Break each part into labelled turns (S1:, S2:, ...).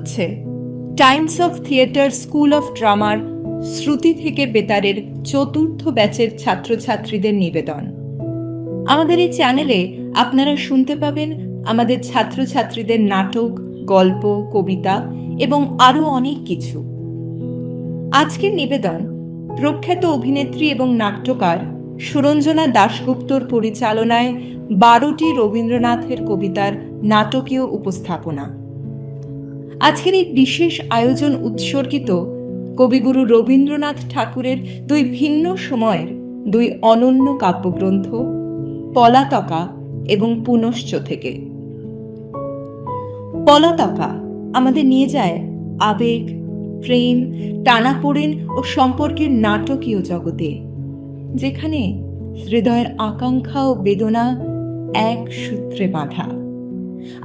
S1: হচ্ছে Times of Theatre School of ড্রামার শ্রুতি থেকে বেতারের চতুর্থ ব্যাচের ছাত্রছাত্রীদের নিবেদন। আমাদের এই চ্যানেলে আপনারা শুনতে পাবেন আমাদের ছাত্রছাত্রীদের নাটক, গল্প, কবিতা এবং আরও অনেক কিছু। আজকের নিবেদন প্রখ্যাত অভিনেত্রী এবং নাট্যকার সুরঞ্জনা দাশগুপ্তর পরিচালনায় 12টি রবীন্দ্রনাথের কবিতার নাটকীয় উপস্থাপনা। আজকের এই বিশেষ আয়োজন উৎসর্গিত কবিগুরু রবীন্দ্রনাথ ঠাকুরের দুই ভিন্ন সময়ের দুই অনন্য কাব্যগ্রন্থ পলাতকা এবং পুনশ্চ থেকে। পলাতকা আমাদের নিয়ে যায় আবেগ, প্রেম, টানাপোড়েন ও সম্পর্কের নাটকীয় জগতে, যেখানে হৃদয়ের আকাঙ্ক্ষা ও বেদনা এক সূত্রে বাঁধা।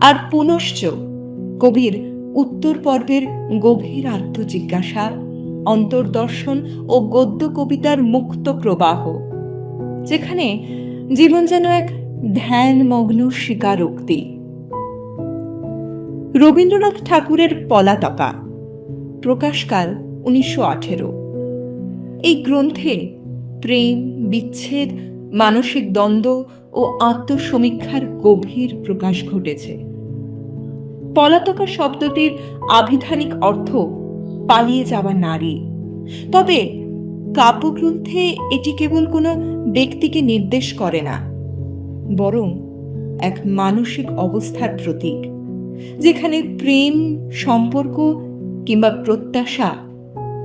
S1: আর পুনশ্চ কবির উত্তর পর্বের গভীর আত্মজিজ্ঞাসা, অন্তর্দর্শন ও গদ্য কবিতার মুক্ত প্রবাহ, যেখানে জীবন যেন এক ধ্যানমগ্ন স্বীকারোক্তি। রবীন্দ্রনাথ ঠাকুরের পলাতকা, প্রকাশকাল 1918। এই গ্রন্থে প্রেম, বিচ্ছেদ, মানসিক দ্বন্দ্ব ও আত্মসমীক্ষার গভীর প্রকাশ ঘটেছে। পলাতকা শব্দটির আভিধানিক অর্থ পালিয়ে যাওয়া নারী, তবে কাব্যগ্রন্থে এটি কেবল কোনো ব্যক্তিকে নির্দেশ করে না, বরং এক মানসিক অবস্থার প্রতীক, যেখানে প্রেম, সম্পর্ক কিংবা প্রত্যাশা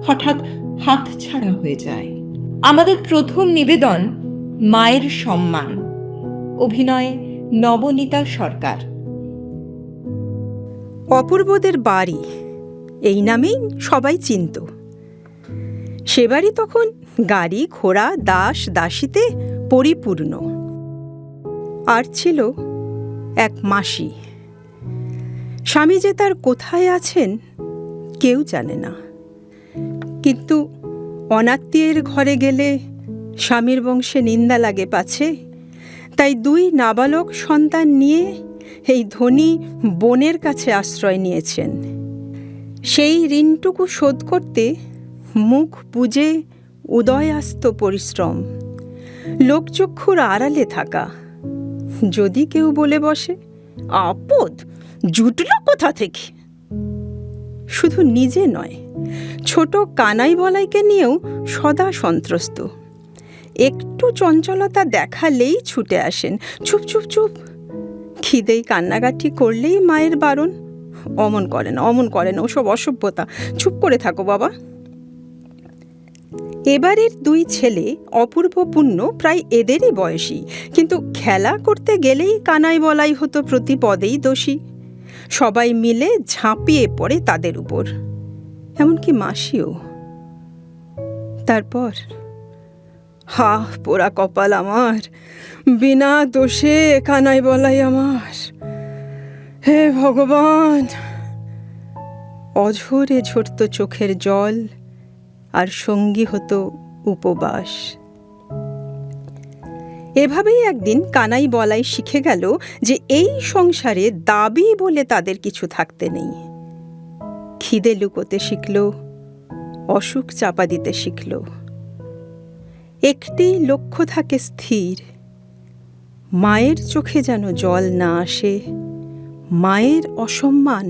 S1: হঠাৎ হাতছাড়া হয়ে যায়। আমাদের প্রথম নিবেদন মায়ের সম্মান, অভিনয়ে নবনীতা সরকার।
S2: অপূর্বদের বাড়ি এই নামেই সবাই চিনত। সে বাড়ি তখন গাড়ি, ঘোড়া, দাস দাসীতে পরিপূর্ণ। আর ছিল এক মাসি। স্বামী যে তার কোথায় আছেন কেউ জানে না, কিন্তু অনাত্মীয়ের ঘরে গেলে স্বামীর বংশে নিন্দা লাগে পাছে, তাই দুই নাবালক সন্তান নিয়ে এই ধনী বোনের কাছে আশ্রয় নিয়েছেন। সেই ঋণটুকু শোধ করতে মুখ বুজে উদয়াস্ত পরিশ্রম, লোকচক্ষুর আড়ালে থাকা। যদি কেউ বলে বসে, আপদ জুটল কোথা থেকে, শুধু নিজে নয়, ছোট কানাই বলাইকে নিয়েও সদা সন্ত্রস্ত। একটু চঞ্চলতা দেখালেই ছুটে আসেন, চুপ চুপ চুপ। খিদেই কান্নাকাটি করলেই মায়ের বারণ, অমন করেন, ওসব অসভ্যতা, চুপ করে থাকো বাবা। এবারের দুই ছেলে অপূর্ব পূর্ণ প্রায় এদেরই বয়সী, কিন্তু খেলা করতে গেলেই কানাই বলাই হতো প্রতি পদেই দোষী। সবাই মিলে ঝাঁপিয়ে পড়ে তাদের উপর, এমনকি মাসিও। তারপর হা পোড়া কপাল আমার, বিনা দোষে কানাই বলাই আমার, হে ভগবান। অঝরে ঝরত চোখের জল, আর সঙ্গী হতো উপবাস। এভাবেই একদিন কানাই বলাই শিখে গেল যে এই সংসারে দাবি বলে তাদের কিছু থাকতে নেই। খিদে লুকোতে শিখল, অসুখ চাপা দিতে শিখল। একটি লক্ষ্য থাকে স্থির, মায়ের চোখে যেন জল না আসে, মায়ের অসম্মান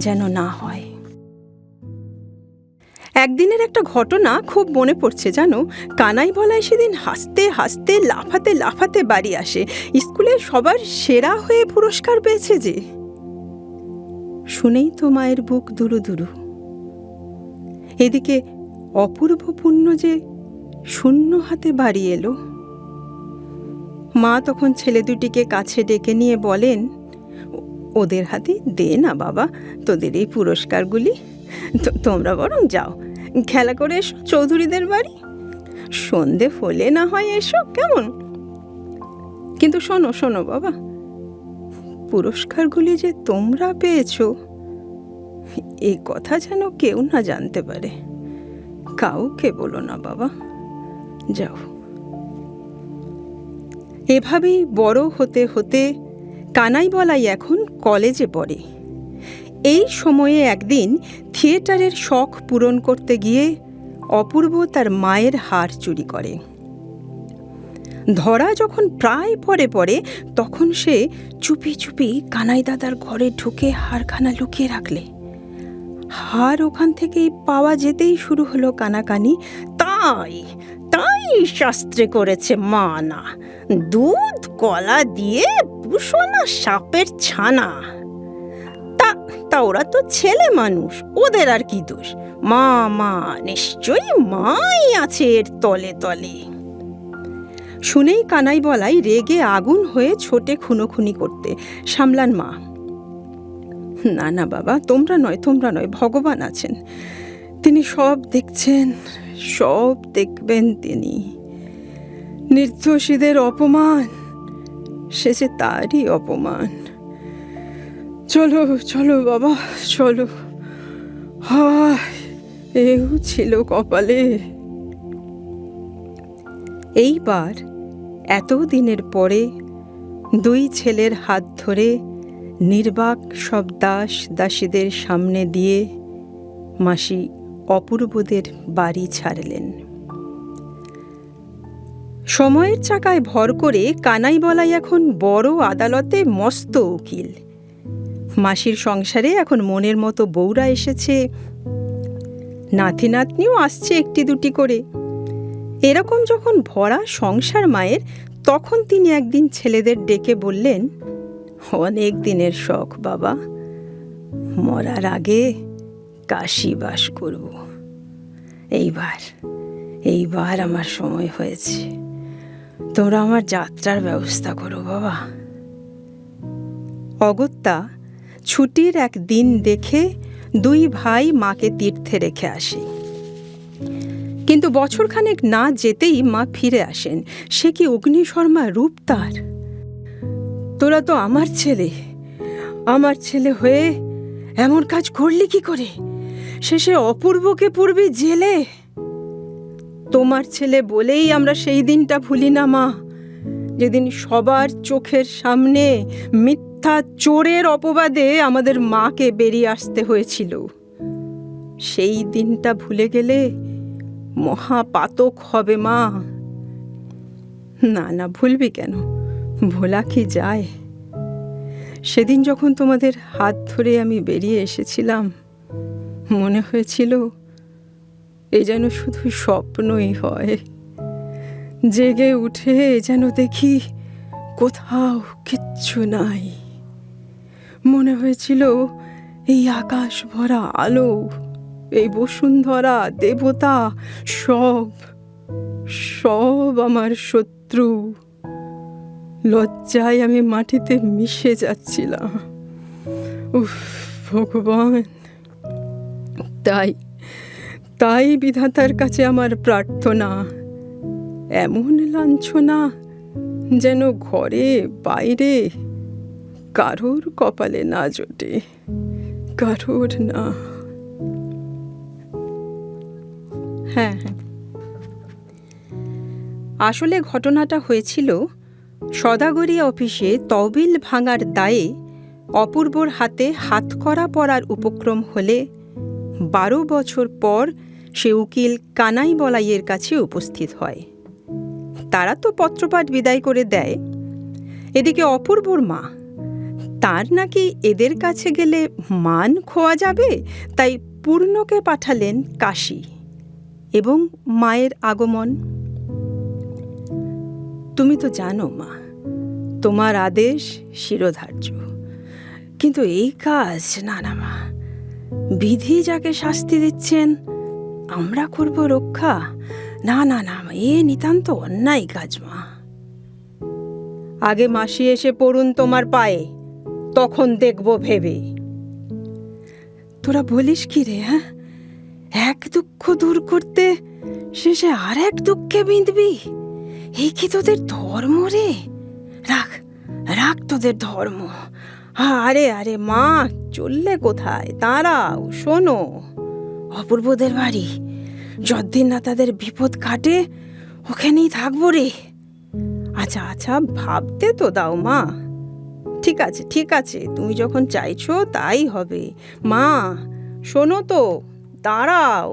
S2: যেন না হয়। একদিনের একটা ঘটনা খুব মনে পড়ছে জানো। কানাই বলাই সেদিন হাসতে হাসতে লাফাতে লাফাতে বাড়ি আসে। স্কুলে সবার সেরা হয়ে পুরস্কার পেয়েছে যে। শুনেই তো মায়ের বুক দুরু দুরু। এদিকে অপূর্ব পূর্ণ যে শূন্য হাতে বাড়ি এলো। মা তখন ছেলে দুটিকে কাছে ডেকে নিয়ে বলেন, ওদের হাতে দে না বাবা তোদের এই পুরস্কারগুলি, তোমরা বরং যাও খেলা করে এসো চৌধুরীদের বাড়ি, সন্ধে হলে না হয় এসো, কেমন? কিন্তু শোনো শোনো বাবা, পুরস্কারগুলি যে তোমরা পেয়েছো এই কথা যেন কেউ না জানতে পারে, কাউকে বলো না বাবা, যাও। এভাবেই বড় হতে হতে কানাই বলাই এখন কলেজে পড়ে। এই সময়ে একদিন থিয়েটারের শখ পূরণ করতে গিয়ে অপূর্ব তার মায়ের হার চুরি করে। ধরা যখন প্রায় পড়ে তখন সে চুপি চুপি কানাই দাদার ঘরে ঢুকে হারখানা লুকিয়ে রাখলে। হার ওখান থেকেই পাওয়া যেতেই শুরু হলো কানাকানি। তাই তাই শাস্ত্রে করেছে মা না, দুধ কলা দিয়ে পুষো না সাপের ছানা। তা ওরা তো ছেলে মানুষ, ওদের আর কি দোষ? মা মা নিশ্চয়ই মাই আছে এর তলে তলে। শুনেই কানাই বলাই রেগে আগুন হয়ে ছোটে খুনোখুনি করতে। সামলান মা। না না বাবা, তোমরা নয়, ভগবান আছেন, তিনি সব দেখছেন, সব দেখবেন তিনি। নির্দোষীদের অপমান সে যে তারই অপমান। চলো চলো বাবা চলো, হায় এও ছিল কপালে। এইবার এতদিনের পরে দুই ছেলের হাত ধরে নির্বাক সব দাস দাসীদের সামনে দিয়ে মাসি অপূর্বদের বাড়ি ছাড়লেন। সময়ের চাকায় ভর করে কানাই বলাই এখন বড় আদালতে মস্ত উকিল। মাসির সংসারে এখন মনের মতো বউরা এসেছে, নাতি নাতনিও আসছে একটি দুটি করে। এরকম যখন ভরা সংসার মায়ের, তখন তিনি একদিন ছেলেদের ডেকে বললেন, অনেক দিনের শখ বাবা, মরার আগে কাশী বাস করব। এইবার আমার সময় হয়েছে, তোমরা আমার যাত্রার ব্যবস্থা করো বাবা। অগত্যা ছুটির এক দিন দেখে দুই ভাই মাকে তীর্থে রেখে আসে। কিন্তু বছরখানেক না যেতেই মা ফিরে আসেন। সে কি অগ্নিশর্মা রূপ তার! তোরা তো আমার ছেলে হয়ে এমন কাজ করলি কি করে? শেষে অপূর্বকে পূর্বে জেলে। তোমার ছেলে বলেই আমরা সেই দিনটা ভুলি না মা, যেদিন সবার চোখের সামনে মিথ্যা চোরের অপবাদে আমাদের মাকে বেরিয়ে আসতে হয়েছিল। সেই দিনটা ভুলে গেলে মহাপাতক হবে মা। না না, ভুলবি কেন, ভোলা কি যায়? সেদিন যখন তোমাদের হাত ধরে আমি বেরিয়ে এসেছিলাম, মনে হয়েছিল এই যেন শুধু স্বপ্নই হয়। জেগে উঠে যেন দেখি কোথাও কিচ্ছু নাই। মনে হয়েছিল এই আকাশ ভরা আলো, এই বসুন্ধরা, দেবতা সব আমার শত্রু। লজ্জায় আমি মাটিতে মিশে যাচ্ছিলাম। উফ ভগবান! তাই বিধাতার কাছে আমার প্রার্থনা, এমন লাঞ্ছনা যেন ঘরে বাইরে কারোর কপালে না জোটে, কারোর না। হ্যাঁ, আসলে ঘটনাটা হয়েছিল সদাগরি অফিসে তহবিল ভাঙার দায়ে অপূর্বর হাতে হাতকড়া পরার উপক্রম হলে 12 বছর পর সে উকিল কানাই বলাইয়ের কাছে উপস্থিত হয়। তারা তো পত্রপাঠ বিদায় করে দেয়। এদিকে অপূর্বর মা, তার নাকি এদের কাছে গেলে মান খোয়া যাবে, তাই পূর্ণকে পাঠালেন কাশী এবং মায়ের আগমন। তুমি তো জানো মা, তোমার আদেশ শিরোধার্য, কিন্তু এই কাজ না মা, বিধি যাকে শাস্তি দিচ্ছেন আমরা করব রক্ষা। না এ নিতান্ত অন্যায় কাজ মা। আগে মাসি এসে পড়ুন তোমার পায়ে, তখন দেখব ভেবে। তোরা বলিস কি রে? হ্যাঁ, এক দুঃখ দূর করতে শেষে আর এক দুঃখে বিঁধবি? এই কি তোদের ধর্ম রে? রাখ তোদের ধর্ম। আরে মা, চললে কোথায়? দাঁড়াও, শোনো। অপূর্বদের বাড়ি, যতদিন না তাদের বিপদ কাটে ওখানেই থাকবো রে। আচ্ছা ভাবতে তো দাও মা। ঠিক ঠিক আছে, তুমি যখন চাইছো তাই হবে। মা শোনো তো, দাঁড়াও।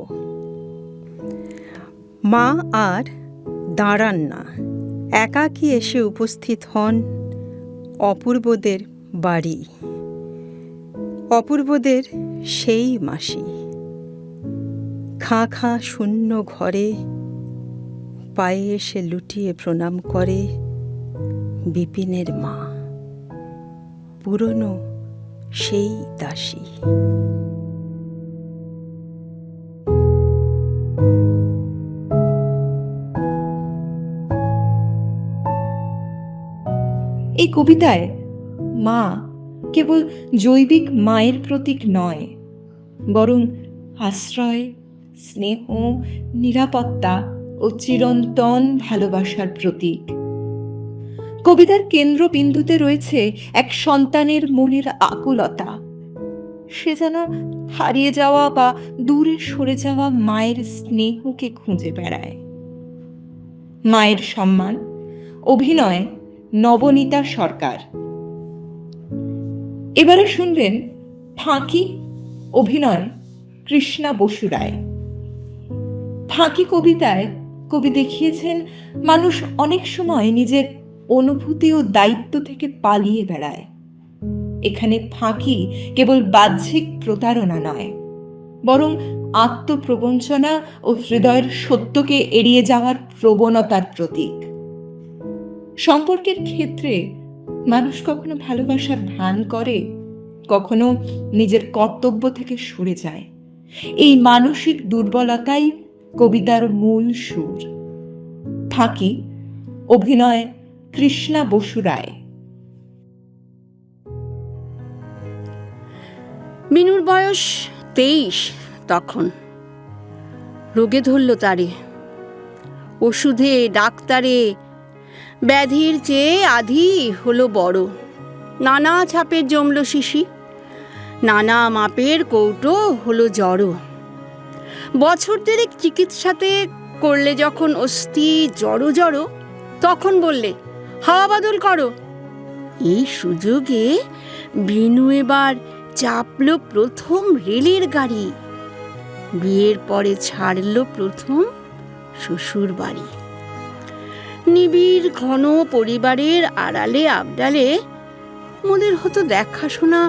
S2: মা আর দাঁড়ান না, একাকী এসে উপস্থিত হন অপূর্বদের বাড়ি। অপূর্বদের সেই মাসি খাঁ খাঁ শূন্য ঘরে পায়ে এসে লুটিয়ে প্রণাম করে বিপিনের মা, পুরনো সেই দাসী।
S1: এই কবিতায় মা কেবল জৈবিক মায়ের প্রতীক নয়, বরং আশ্রয়, স্নেহ, নিরাপত্তা ও চিরন্তন ভালোবাসার প্রতীক। কবিতার কেন্দ্রবিন্দুতে রয়েছে এক সন্তানের মনের আকুলতা। সে যেন হারিয়ে যাওয়া বা দূরে সরে যাওয়া মায়ের স্নেহকে খুঁজে বেড়ায়। মায়ের সম্মান, অভিনয় নবনীতা সরকার। এবারে শুনবেন ফাঁকি, অভিনয় কৃষ্ণা বসু রায়। ফাঁকি কবিতায় কবি দেখিয়েছেন মানুষ অনেক সময় নিজের অনুভূতি ও দায়িত্ব থেকে পালিয়ে বেড়ায়। এখানে ফাঁকি কেবল বাহ্যিক প্রতারণা নয়, বরং আত্মপ্রবঞ্চনা ও হৃদয়ের সত্যকে এড়িয়ে যাওয়ার প্রবণতার প্রতীক। সম্পর্কের ক্ষেত্রে মানুষ কখনো ভালোবাসার ভান করে, কখনো নিজের কর্তব্য থেকে সরে যায়। এই মানসিক দুর্বলতাই কবিতার মূল সুর। ফাঁকি, অভিনয় কৃষ্ণা বসু রায়।
S3: মিনুর বয়স 23 তখন। রোগে ধরল তারে, ওষুধে ডাক্তারে, ব্যাধির চেয়ে আধি হলো বড়। নানা ছাপের জমল শিশি, নানা মাপের কৌটো হলো জড়ো। বছর দেড়েক চিকিৎসাতে করলে যখন অস্থি জড়ো জড়ো, তখন বললে হাওয়া বদল করো। এই সুযোগে বিনু এবার চাপলো প্রথম রেলের গাড়ি। বিয়ের পরে ছাড়লো প্রথম শ্বশুর বাড়ি। নিবিড় ঘন পরিবারের আড়ালে আবডালে মোদের হতো দেখাশোনা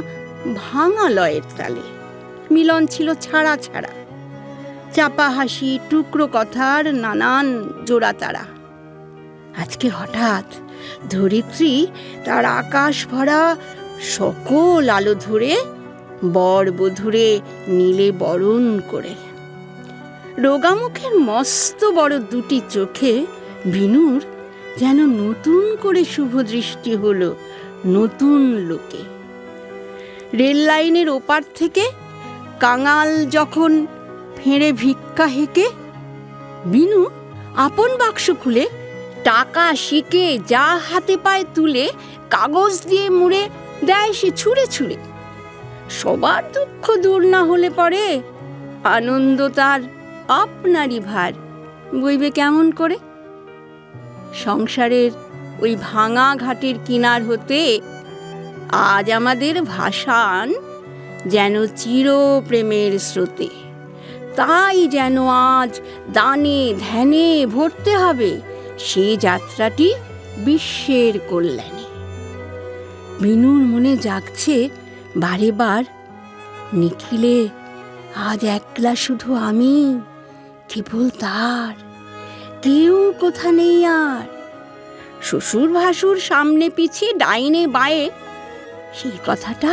S3: ভাঙা লয়ের তালে। মিলন ছিল ছাড়া ছাড়া, চাপা হাসি, টুকরো কথার নানান জোড়া তারা। আজকে হঠাৎ ধরিত্রী তার আকাশ ভরা সকল আলো ধরে বর বধূরে নীলে বরণ করে। রোগামুখের মস্ত বড় দুটি চোখে বিনুর যেন নতুন করে শুভ দৃষ্টি হলো নতুন লোকে। রেল লাইনের ওপার থেকে কাঙাল যখন ফেঁড়ে ভিক্ষা হেঁকে, বিনু আপন বাক্স খুলে টাকা শিকে যা হাতে পায় তুলে কাগজ দিয়ে মুড়ে দেয় সে ছুঁড়ে ছুঁড়ে। সবার দুঃখ দূর না হলে পরে আনন্দ তার আপনারই ভার বইবে কেমন করে। সংসারের ওই ভাঙা ঘাটের কিনার হতে আজ আমাদের ভাসান যেন চির প্রেমের স্রোতে। তাই যেন আজ দানে ধ্যানে ভরতে হবে সে যাত্রাটি বিশ্বের কল্যাণে। বিনুর মনে জাগছে বারে বার, নিখিলে আজ একলা শুধু আমি, কেবল তার, কেউ কোথা নেই আর। শ্বশুর ভাসুর সামনে পিছিয়ে ডাইনে বায়ে, সেই কথাটা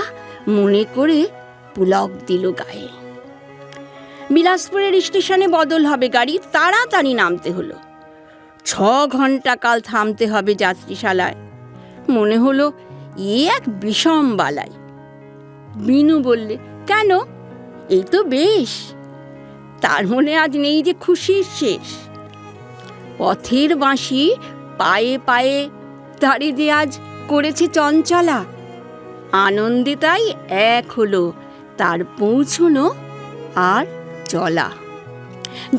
S3: মনে করে পুলক দিল গায়ে। বিলাসপুরের স্টেশনে বদল হবে গাড়ি, তাড়াতাড়ি নামতে হলো। 6 ঘন্টা কাল থামতে হবে যাত্রীশালায়। মনে হলো এ এক বিষম বালাই। বিনু বললে, কেন, এই তো বেশ। তার মনে আজ নেই যে খুশির শেষ। পথের বাঁশি পায়ে পায়ে তারে যে আজ করেছে চঞ্চলা। আনন্দে তাই এক হলো তার পৌঁছনো আর চলা।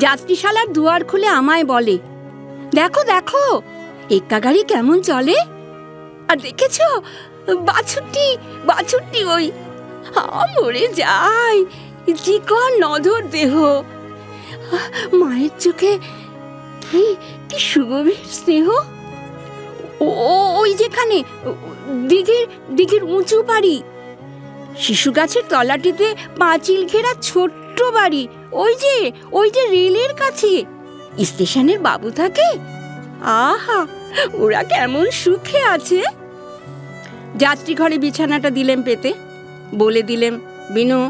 S3: যাত্রীশালার দুয়ার খুলে আমায় বলে, দেখো দেখো এক্কা গাড়ি কেমন চলে, আর দেখেছো বাছুরটি বাছুরটি ওই মরে যায়, চিকন নধর দেহ, মায়ের চোখে কি কি সুগভীর স্নেহ। ওই যেখানে দিঘির উঁচু বাড়ি, শিশু গাছের তলাটিতে পাঁচিল ঘেরা ছোট্ট বাড়ি, ওই যে রেলের কাছে স্টেশনের বাবু থাকে, আহা ওরা কেমন সুখে আছে। যাত্রী ঘরে বিছানাটা দিলেম পেতে, বলে দিলেম, বিনু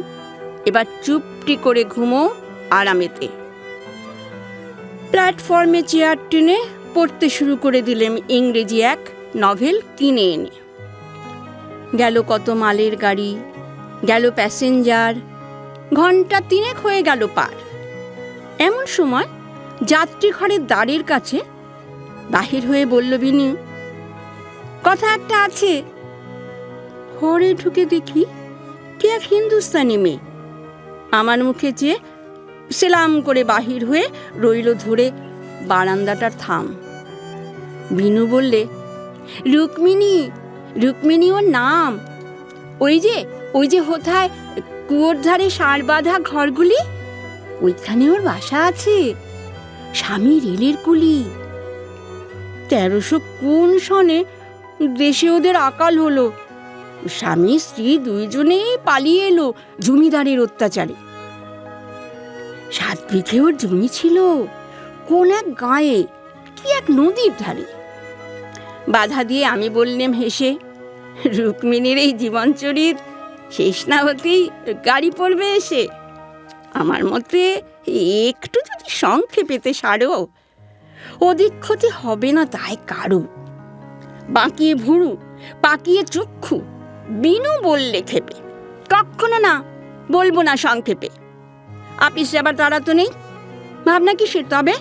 S3: এবার চুপটি করে ঘুমো আরামেতে। প্ল্যাটফর্মে চেয়ার টেনে পড়তে শুরু করে দিলেম ইংরেজি এক নভেল কিনে এনে। গেল কত মালের গাড়ি, গেল প্যাসেঞ্জার, ঘন্টা 3 হয়ে গেল পার। এমন সময় যাত্রী ঘরের দ্বারের কাছে বাহির হয়ে বলল বিনু, কথা একটা আছে। ঘরে ঢুকে দেখি কে এক হিন্দুস্তানি মেয়ে আমার মুখে চেয়ে সেলাম করে বাহির হয়ে রইল ধরে বারান্দাটার থাম। বিনু বললে, রুক্মিণী ওর নাম। ওই যে হোথায় কুয়োর ধারে ষাঁড় বাঁধা ঘরগুলি, ওইখানে ওর বাসা আছে। স্বামী রেলের কুলি। 1300 কোন সনে দেশে ওদের আকাল হলো। স্বামী স্ত্রী দুইজনেই পালিয়ে এলো জমিদারের অত্যাচারে। 7 বিঘে ওর জমি ছিল কোন এক গাঁয়ে, কি এক নদীর ধারে। বাধা দিয়ে আমি বললাম হেসে, রুক্মিণীর এই জীবনচরিত শেষ না হতেই গাড়ি পড়বে এসে। আমার মতে একটু যদি সংক্ষেপেতে সারো, অধিক ক্ষতি হবে না তাই কারো। বাঁকিয়ে ভুরু, পাকিয়ে চক্ষু, বিনু বললে খেপে, কখনো না, বলবো না সংক্ষেপে। আপিস যাবার তারা তো নেই, ভাবনা কিসের তবে?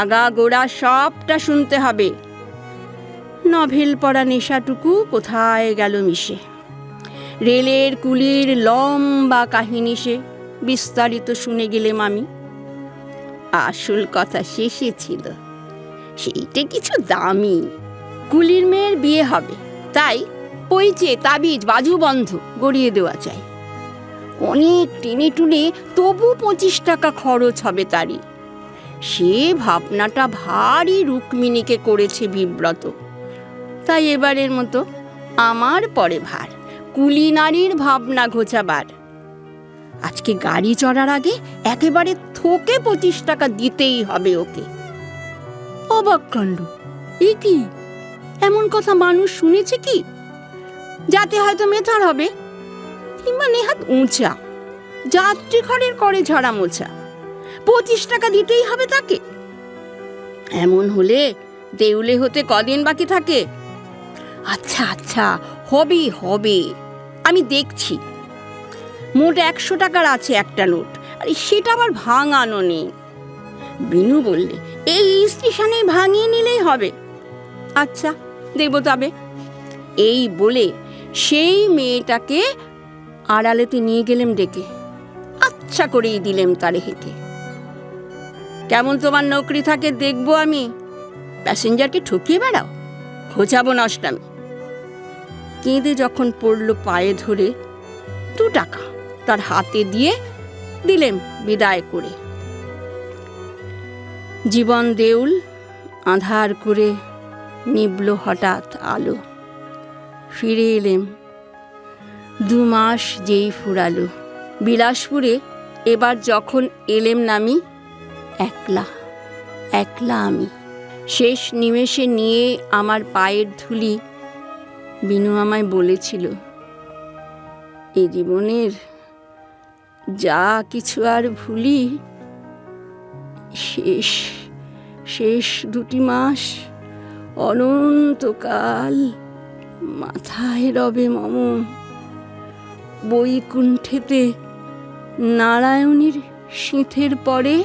S3: আগা গোড়া সবটা শুনতে হবে। নভেল পড়া নেশাটুকু কোথায় গেল মিশে। রেলের কুলির লম্বা কাহিনী সে বিস্তারিত শুনে গেলেম আমি। আসল কথা শেষে ছিল, সেইটা কিছু দামি। কুলির মেয়ের বিয়ে হবে, তাই পইচে তাবিজ বাজু বন্ধ গড়িয়ে দেওয়া চাই। অনেক টেনে টুনে তবু 25 টাকা খরচ হবে তারই। সে ভাবনাটা ভারী রুক্মিণীকে করেছে বিব্রত। তাই এবারের মতো আমার পরে ভার কুলি নারীর ভাবনা ঘোচাবার। আজকে গাড়ি চড়ার আগে একেবারে থোকে 25 টাকা দিতেই হবে ওকে। অবাক কাণ্ড, এ কি এমন কথা মানুষ শুনেছে কি? যাতে হয়তো মেথার হবে, কিংবা নেহাত উঁচা যাত্রী ঘরের করে ঝাড়া মোছা। 25 টাকা দিতেই হবে তাকে। এমন হলে দেউলে হতে কদিন বাকি থাকে? আচ্ছা হবে, আমি দেখছি। মোট 100 টাকার আছে একটা নোট, আরে সেটা আবার ভাঙানো নেই। বিনু বললে, এই স্টেশনে ভাঙিয়ে নিলেই হবে। আচ্ছা দেব তবে। এই বলে সেই মেয়েটাকে আড়ালেতে নিয়ে গেলেম ডেকে, আচ্ছা করেই দিলেম তারে হেঁকে। কেমন তোমার নৌকরি থাকে দেখবো আমি, প্যাসেঞ্জারকে ঠকিয়ে বেড়াও, খোঁচাবো নষ্টামি। কেঁদে যখন পড়লো পায়ে ধরে, 2 টাকা তার হাতে দিয়ে দিলেম বিদায় করে। জীবন দেউল আঁধার করে নিবল হঠাৎ আলো। ফিরে এলেম 2 মাস যেই ফুরালো। বিলাসপুরে এবার যখন এলেম নামি, একলা আমি। শেষ নিমেষে নিয়ে আমার পায়ের ধুলি বিনু আমায় বলেছিল, এই জীবনের যা কিছু আর ভুলি, শেষ 2টি মাস অনন্তকাল মাথায় রবে মম। বৈকুণ্ঠেতে নারায়ণীর সিঁথের পরে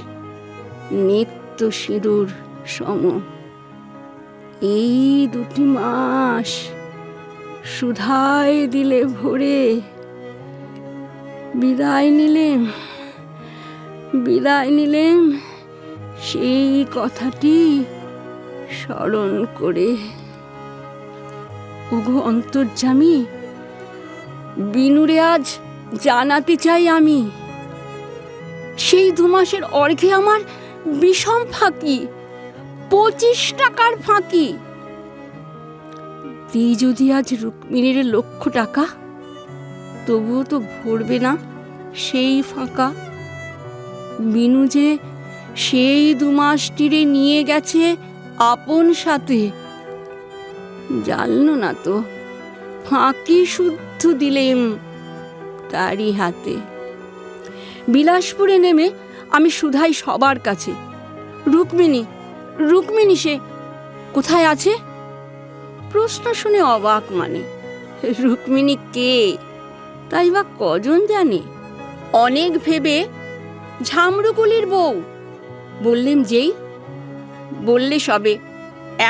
S3: নিত্য সিঁদুর সম। এই 2টি মাস সুধায় দিলে ভরে। বিদায় নিলেম সেই কথাটি স্মরণ করে। ওগো অন্তর্যামী, বিনুরে আজ জানাতে চাই আমি, সেই 2 মাসের অর্ঘে আমার বিষম ফাঁকি, 25 টাকার ফাঁকি। তুই যদি আজ রুক্মিণীর 1,00,000 টাকা, তবুও তো ভরবে না সেই ফাঁকা। বিনু যে সেই 2 মাস টিরে নিয়ে গেছে আপন সাথে, জানলো না তো ফাঁকি শুদ্ধ দিলেম তারই হাতে। বিলাসপুরে নেমে আমি শুধাই সবার কাছে, রুক্মিণী, রুক্মিণী সে কোথায় আছে? প্রশ্ন শুনে অবাক মানে, রুক্মিণী কে তাই বা কজন জানে? অনেক ভেবে ঝামরুকুলির বউ বললেম যেই, বললে সবে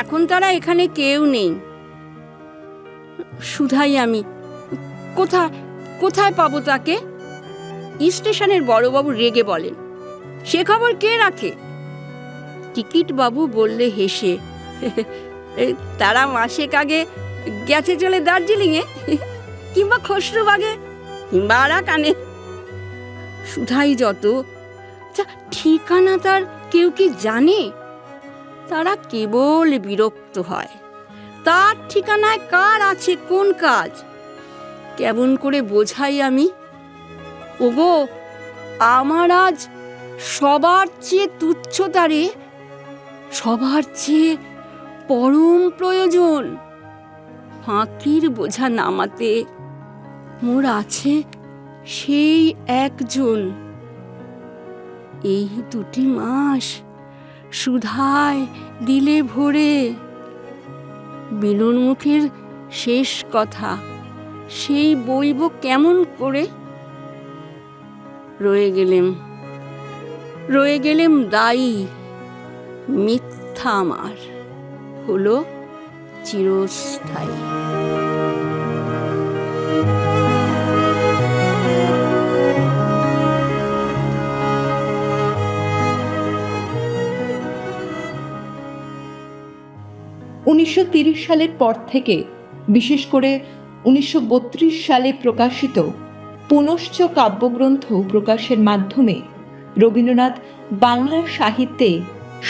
S3: এখন তারা এখানে কেউ নেই। শুধাই আমি, কোথায় কোথায় পাবো তাকে? স্টেশনের বড়বাবু রেগে বলেন, সে খবর কে রাখে? টিকিট বাবু বললে হেসে, তারা মাসেক আগে গেছে চলে দার্জিলিংয়ে, কিংবা খসরুবাগে, কিংবা আরাকানে। শুধাই যত, ঠিকানা তার কেউ কি জানে? তারা কেবল বিরক্ত হয়, তার ঠিকানায় কার আছে কোন কাজ। কেমন করে বোঝাই আমি? ওগো, আমার আজ সবার চেয়ে তুচ্ছ তারে, সবার চেয়ে পরম প্রয়োজন। ফাঁকির বোঝা নামাতে মোর আছে সেই একজন। এই 2 মাস সুধায় দিলে ভরে, বিনুর মুখের শেষ কথা সেই বইব কেমন করে? রয়ে গেলেম দায়ী, মিথ্যা আমার হলো চিরস্থায়ী।
S1: 1930 সালের পর থেকে, বিশেষ করে 1932 সালে প্রকাশিত পুনশ্চ কাব্যগ্রন্থ প্রকাশের মাধ্যমে রবীন্দ্রনাথ বাংলা সাহিত্যে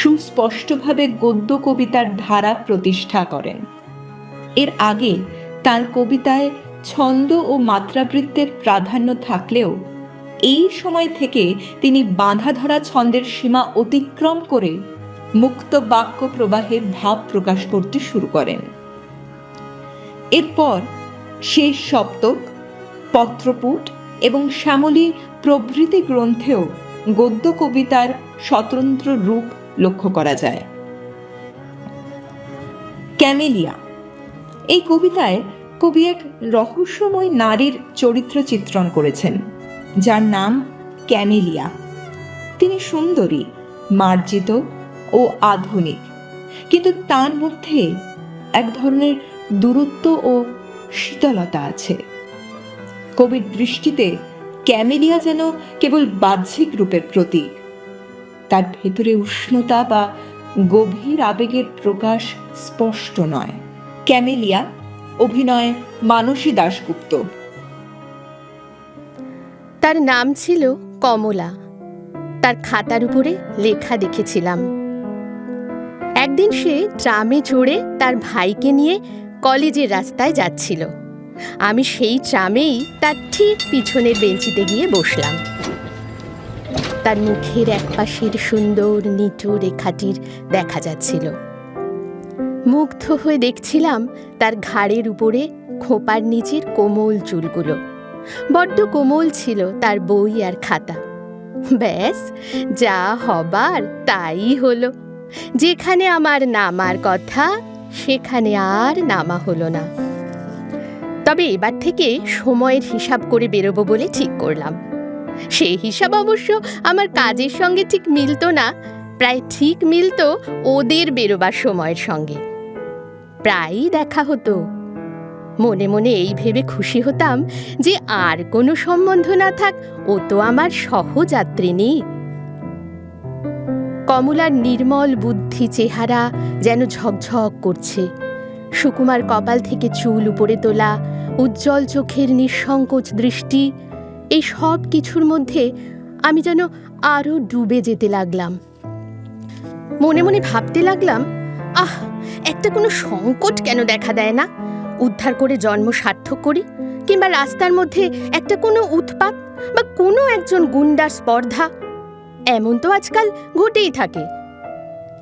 S1: সুস্পষ্টভাবে গদ্য কবিতার ধারা প্রতিষ্ঠা করেন। এর আগে তার কবিতায় ছন্দ ও মাত্রাবৃত্তের প্রাধান্য থাকলেও এই সময় থেকে তিনি বাঁধা ধরা ছন্দের সীমা অতিক্রম করে মুক্ত বাক্য প্রবাহের ভাব প্রকাশ করতে শুরু করেন। এরপর শেষ সপ্তক, পত্রপুট এবং শ্যামলী প্রভৃতি গ্রন্থেও গদ্য কবিতার স্বতন্ত্র রূপ লক্ষ্য করা যায়। ক্যামেলিয়া, এই কবিতায় কবি এক রহস্যময় নারীর চরিত্র চিত্রণ করেছেন, যার নাম ক্যামেলিয়া। তিনি সুন্দরী, মার্জিত ও আধুনিক, কিন্তু তার মধ্যে এক ধরনের দূরত্ব ও শীতলতা আছে। কবির দৃষ্টিতে ক্যামেলিয়া যেন কেবল বাহ্যিক রূপের প্রতীক, তার ভেতরে উষ্ণতা বা গভীর আবেগের প্রকাশ স্পষ্ট নয়। ক্যামেলিয়া, অভিনয় মানসী দাশগুপ্ত।
S4: তার নাম ছিল কমলা। তার খাতার উপরে লেখা দেখেছিলাম। একদিন সে ট্রামে চড়ে তার ভাইকে নিয়ে কলেজের রাস্তায় যাচ্ছিল। আমি সেই ট্রামেই তার ঠিক পিছনের বেঞ্চিতে গিয়ে বসলাম। তার মুখের একপাশের সুন্দর নিটু রেখাটির দেখা যাচ্ছিল। মুগ্ধ হয়ে দেখছিলাম তার ঘাড়ের উপরে খোপার নিচের কোমল চুলগুলো। বড্ড কোমল ছিল তার বই আর খাতা। ব্যাস, যা হবার তাই হলো। যেখানে আমার নামার কথা সেখানে আর নামা হলো না। তবে এবার থেকে সময়ের হিসাব করে বেরোবো বলে ঠিক করলাম। সেই হিসাব অবশ্য আমার কাজের সঙ্গে ঠিক মিলতো না, প্রায় ঠিক মিলতো ওদের বেরোবার সময়ের সঙ্গে। প্রায়ই দেখা হতো। মনে মনে এই ভেবে খুশি হতাম যে আর কোনো সম্বন্ধ না থাক, ও তো আমার সহযাত্রিনী। কমলার নির্মল বুদ্ধি চেহারা যেন ঝকঝক করছে। সুকুমার কপাল থেকে চুল উপরে তোলা, উজ্জ্বল চোখের নিঃসংকোচ দৃষ্টি, এই সব কিছুর মধ্যে আমি যেন আরো ডুবে যেতে লাগলাম। মনে মনে ভাবতে লাগলাম, আহ, একটা কোনো সংকট কেন দেখা দেয় না? উদ্ধার করে জন্ম সার্থক করি, কিংবা রাস্তার মধ্যে একটা কোনো উৎপাত বা কোনো একজন গুন্ডার স্পর্ধা, এমন তো আজকাল ঘটেই থাকে।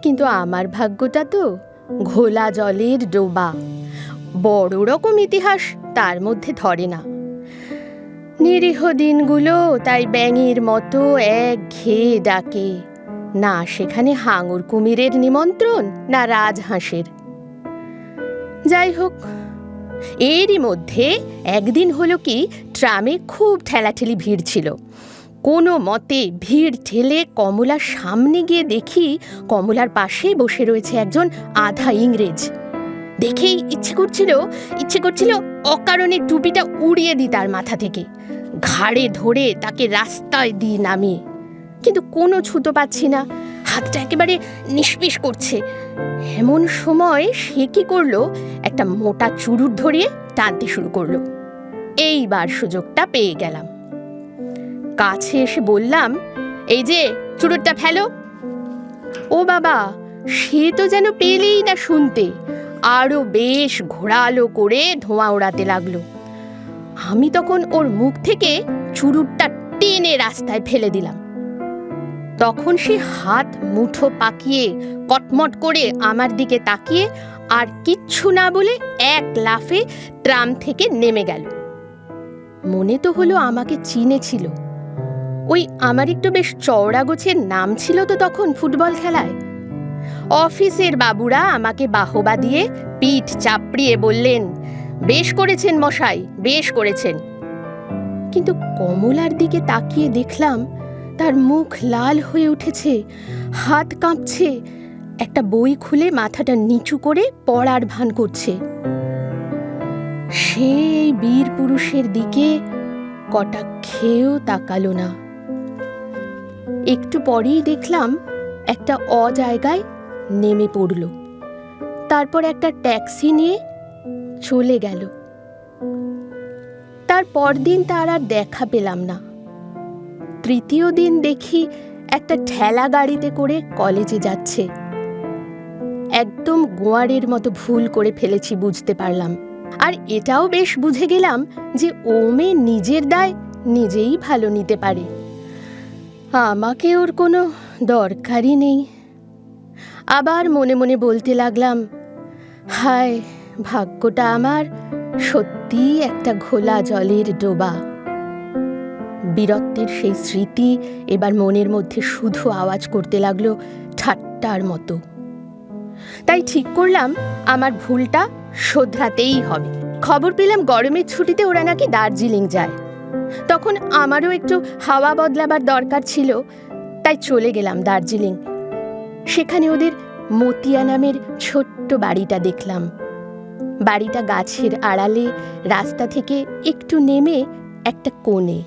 S4: কিন্তু আমার ভাগ্যটা তো ঘোলা জলের ডোবা, বড় রকম ইতিহাস তার মধ্যে ধরে না। নিরীহ দিনগুলো তাই ব্যাঙের মতো একঘেয়ে ডাকে, না সেখানে হাঙর কুমিরের নিমন্ত্রণ, না রাজহাঁসের। যাই হোক, এরই মধ্যে একদিন হলো কি, ট্রামে খুব ঠেলাঠেলি ভিড় ছিল। কোনো মতে ভিড় ঠেলে কমলার সামনে গিয়ে দেখি কমলার পাশে বসে রয়েছে একজন আধা ইংরেজ। দেখেই ইচ্ছে করছিল অকারণে টুপিটা উড়িয়ে দিই তার মাথা থেকে, ঘাড়ে ধরে তাকে রাস্তায় দিয়ে নামিয়ে। কিন্তু কোনো ছুতো পাচ্ছি না, হাতটা একেবারে নিষ্পিস করছে। এমন সময় সে কি করলো, একটা মোটা চুরুট ধরিয়ে টানতে শুরু করলো। এইবার সুযোগটা পেয়ে গেলাম। কাছে এসে বললাম, এই যে চুরুটটা ফেলো। ও বাবা, সে তো যেন পেলেই না শুনতে, আরো বেশ ঘোরালো করে ধোঁয়া ওড়াতে লাগলো। আমি তখন ওর মুখ থেকে চুরুটটা টেনে রাস্তায় ফেলে দিলাম। তখন সে হাত মুঠো পাকিয়ে কটমট করে আমার দিকে তাকিয়ে আর কিচ্ছু না বলে এক লাফে ট্রাম থেকে নেমে গেল। মনে তো হলো আমাকে চিনেছিল। ওই আমার একটু বেশ চওড়া গোছের নাম ছিল তো তখন ফুটবল খেলায়। অফিসের বাবুরা আমাকে বাহবা দিয়ে পিঠ চাপড়িয়ে বললেন, বেশ করেছেন মশাই, বেশ করেছেন। কিন্তু কমলার দিকে তাকিয়ে দেখলাম তার মুখ লাল হয়ে উঠেছে, হাত কাঁপছে, একটা বই খুলে মাথাটা নিচু করে পড়ার ভান করছে। সেই বীর পুরুষের দিকে কটাক্ষেও তাকালো না। একটু পরেই দেখলাম একটা অজায়গায় নেমে পড়ল, তারপর একটা ট্যাক্সি নিয়ে চলে গেল। তার পরদিন তার আর দেখা পেলাম না। তৃতীয় দিন দেখি একটা ঠেলা গাড়িতে করে কলেজে যাচ্ছে। একদম গোয়ারের মতো ভুল করে ফেলেছি বুঝতে পারলাম। আর এটাও বেশ বুঝে গেলাম যে ও মেয়ে নিজের দায় নিজেই ভালো নিতে পারে, আমাকে ওর কোনো দরকারই নেই। আবার মনে মনে বলতে লাগলাম, হায়, ভাগ্যটা আমার সত্যিই একটা ঘোলা জলের ডোবা। বীরত্বের সেই স্মৃতি এবার মনের মধ্যে শুধু আওয়াজ করতে লাগলো ঠাট্টার মতো। তাই ঠিক করলাম আমার ভুলটা শোধরাতেই হবে। খবর পেলাম গরমের ছুটিতে ওরা নাকি দার্জিলিং যায়। তখন আমারও একটু হাওয়া বদলাবার দরকার ছিল, তাই চলে গেলাম দার্জিলিং। সেখানে ওদের মতিয়া নামের ছোট্ট বাড়িটা দেখলাম। বাড়িটা গাছের আড়ালে, রাস্তা থেকে একটু নেমে একটা কোণে,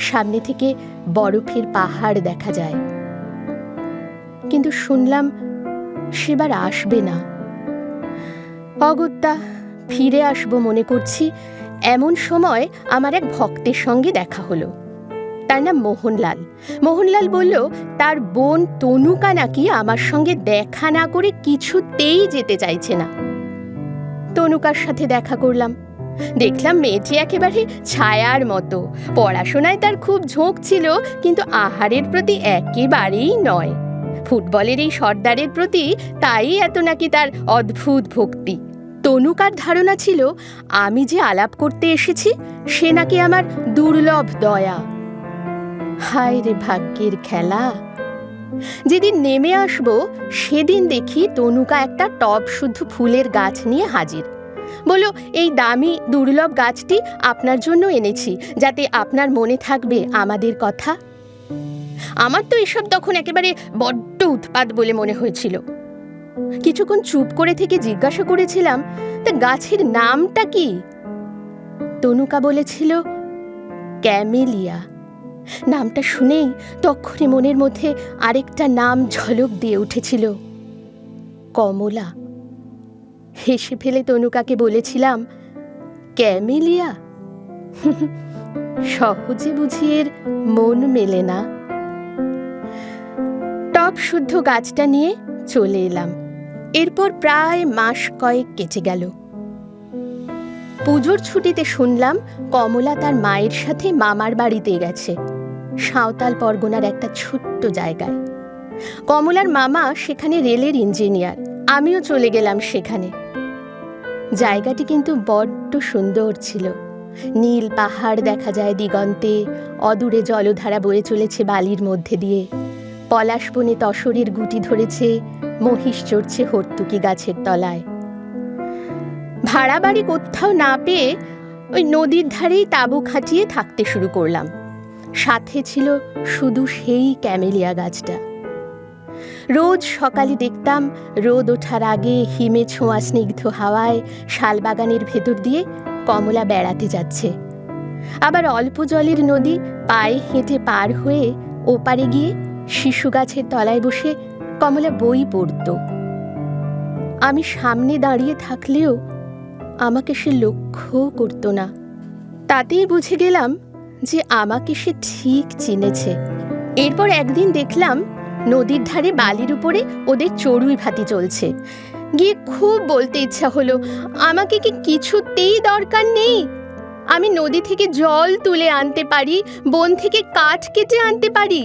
S4: সামনে থেকে বরফের পাহাড় দেখা যায়। কিন্তু শুনলাম সেবার আসবে না। অগত্যা ফিরে আসবো মনে করছি, এমন সময় আমার এক ভক্তের সঙ্গে দেখা হলো। তার নাম মোহনলাল। মোহনলাল বলল তার বোন তনুকা নাকি আমার সঙ্গে দেখা না করে কিছুতেই যেতে চাইছে না। তনুকার সাথে দেখা করলাম। দেখলাম মেয়েটি একেবারে ছায়ার মতো। পড়াশোনায় তার খুব ঝোঁক ছিল, কিন্তু আহারের প্রতি একেবারেই নয়। ফুটবলের এই সর্দারের প্রতি তাই এত নাকি তার অদ্ভুত ভক্তি। তনুকার ধারণা ছিল আমি যে আলাপ করতে এসেছি সে নাকি আমার দুর্লভ দয়া। হায় রে ভাগ্যের খেলা! যেদিন নেমে আসবো সেদিন দেখি তনুকা একটা টব শুদ্ধ ফুলের গাছ নিয়ে হাজির। বলো, এই দামি দুর্লভ গাছটি আপনার জন্য এনেছি, যাতে আপনার মনে থাকবে আমাদের কথা। আমার তো এসব তখন একেবারে বড্ড উৎপাত বলে মনে হয়েছিল। কিছুক্ষণ চুপ করে থেকে জিজ্ঞাসা করেছিলাম, তা গাছের নামটা কি? তনুকা বলেছিল ক্যামেলিয়া। নামটা শুনেই তক্ষুনি মনের মধ্যে আরেকটা নাম ঝলক দিয়ে উঠেছিল, কমলা। হেসে ফেলে তনুকাকে বলেছিলাম, ক্যামেলিয়া? সহজে বুঝি এর মন মেলে না। টব শুদ্ধ গাছটা নিয়ে চলে এলাম। এরপর প্রায় মাস কয়েক কেটে গেল। পুজোর ছুটিতে শুনলাম কমলা তার মায়ের সাথে মামার বাড়িতে গেছে, সাঁওতাল পরগনার একটা ছোট্ট জায়গায়। কমলার মামা সেখানে রেলের ইঞ্জিনিয়ার। আমিও চলে গেলাম সেখানে। জায়গাটি কিন্তু বড্ড সুন্দর ছিল। নীল পাহাড় দেখা যায় দিগন্তে, অদূরে জলধারা বয়ে চলেছে বালির মধ্যে দিয়ে, পলাশ বনে তসরের গুটি ধরেছে, মহিষ চড়ছে হর্তুকি গাছের তলায়। ভাড়া বাড়ি কোথাও না পেয়ে ওই নদীর ধারেই তাঁবু খাটিয়ে থাকতে শুরু করলাম। সাথে ছিল শুধু সেই ক্যামেলিয়া গাছটা। রোজ সকালে দেখতাম রোদ ওঠার আগে হিমে ছোঁয়া স্নিগ্ধ হাওয়ায় শালবাগানের ভেতর দিয়ে কমলা বেড়াতে যাচ্ছে। আবার অল্প জলের নদী পায়ে হেঁটে পার হয়ে ওপারে গিয়ে শিশু গাছের তলায় বসে কমলা বই পড়ত। আমি সামনে দাঁড়িয়ে থাকলেও আমাকে সে লক্ষ্য করত না। তাতেই বুঝে গেলাম যে আমাকে সে ঠিক চিনেছে। এরপর একদিন দেখলাম নদীর ধারে বালির উপরে ওদের চড়ুই ভাতি চলছে। গিয়ে খুব বলতে ইচ্ছা হলো, আমাকে কি কিছুতেই দরকার নেই? আমি নদী থেকে জল তুলে আনতে পারি, বন থেকে কাঠ কেটে আনতে পারি।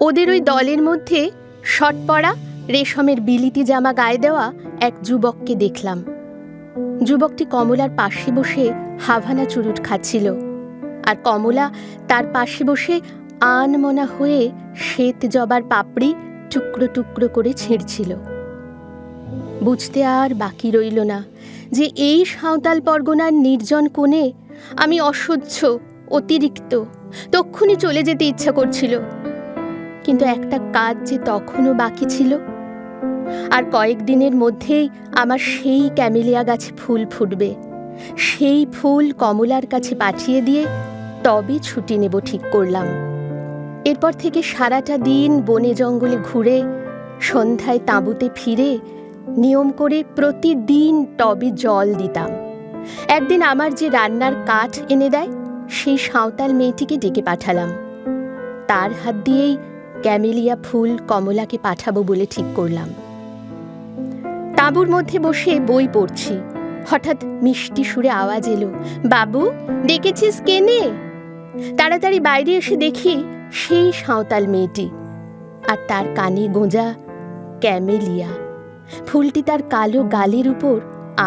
S4: ওদের ওই দলের মধ্যে শট পরা রেশমের বিলিতি জামা গায়ে দেওয়া এক যুবককে দেখলাম। যুবকটি কমলার পাশে বসে হাভানা চুরুট খাচ্ছিল, আর কমলা তার পাশে বসে আনমনা হয়ে শ্বেত জবার পাপড়ি টুকরো টুকরো করে ছিঁড়ছিল। বুঝতে আর বাকি রইল না যে এই সাঁওতাল পরগনার নির্জন কোণে আমি অসহ্য, অতিরিক্ত, তক্ষুনি চলে যেতে ইচ্ছা করছিল। কিন্তু একটা কাজ যে তখনও বাকি ছিল। আর কয়েকদিনের মধ্যেই আমার সেই ক্যামেলিয়া গাছে ফুল ফুটবে। সেই ফুল কমলার কাছে পাঠিয়ে দিয়ে তবে ছুটি নেব ঠিক করলাম। এরপর থেকে সারাটা দিন বনে জঙ্গলে ঘুরে সন্ধ্যায় তাঁবুতে ফিরে নিয়ম করে প্রতিদিন টবে জল দিতাম। একদিন আমার যে রান্নার কাঠ এনে দেয় সেই সাঁওতাল মেয়েটিকে ডেকে পাঠালাম। তার হাত দিয়েই ক্যামেলিয়া ফুল কমলাকে পাঠাবো বলে ঠিক করলাম। তাঁবুর মধ্যে বসে বই পড়ছি। হঠাৎ মিষ্টি সুরে আওয়াজ এলো, বাবু ডেকেছিস কেনে? তাড়াতাড়ি বাইরে এসে দেখি সেই সাঁওতাল মেয়েটি, আর তার কানে গোঁজা ক্যামেলিয়া। ফুলটি তার কালো গালের উপর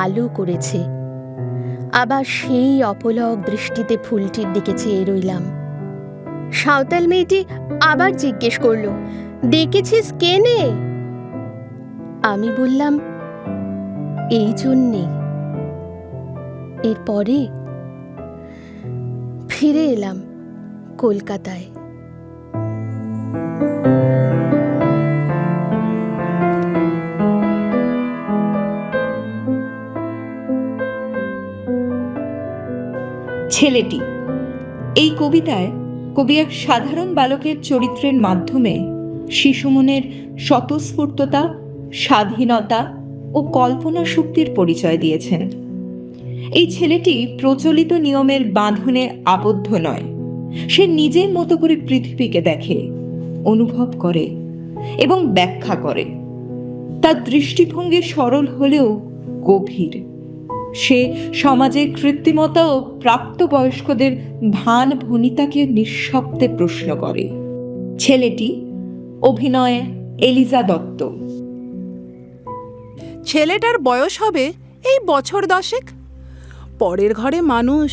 S4: আলো করেছে। আবার সেই অপলক দৃষ্টিতে ফুলটির দিকে চেয়ে রইলাম। সাঁওতাল মেয়েটি আবার জিজ্ঞেস করলো, ডেকেছিস কেনে? আমি বললাম, এই জন্যে। এরপরে ফিরে এলাম কলকাতায়।
S1: ছেলেটি, এই কবিতায় কবি এক সাধারণ বালকের চরিত্রের মাধ্যমে শিশুমনের স্বতঃস্ফূর্ততা, স্বাধীনতা ও কল্পনা শক্তির পরিচয় দিয়েছেন। এই ছেলেটি প্রচলিত নিয়মের বাঁধনে আবদ্ধ নয়। সে নিজের মতো করে পৃথিবীকে দেখে, অনুভব করে এবং ব্যাখ্যা করে। তার দৃষ্টিভঙ্গি সরল হলেও গভীর। সে সমাজের কৃত্রিমতা ও প্রাপ্তবয়স্কদের ভান ভনিতাকে নিঃশব্দে প্রশ্ন করে। ছেলেটি, অভিনয়ে এলিজা দত্ত।
S5: ছেলেটার বয়স হবে এই বছর 10। পরের ঘরে মানুষ,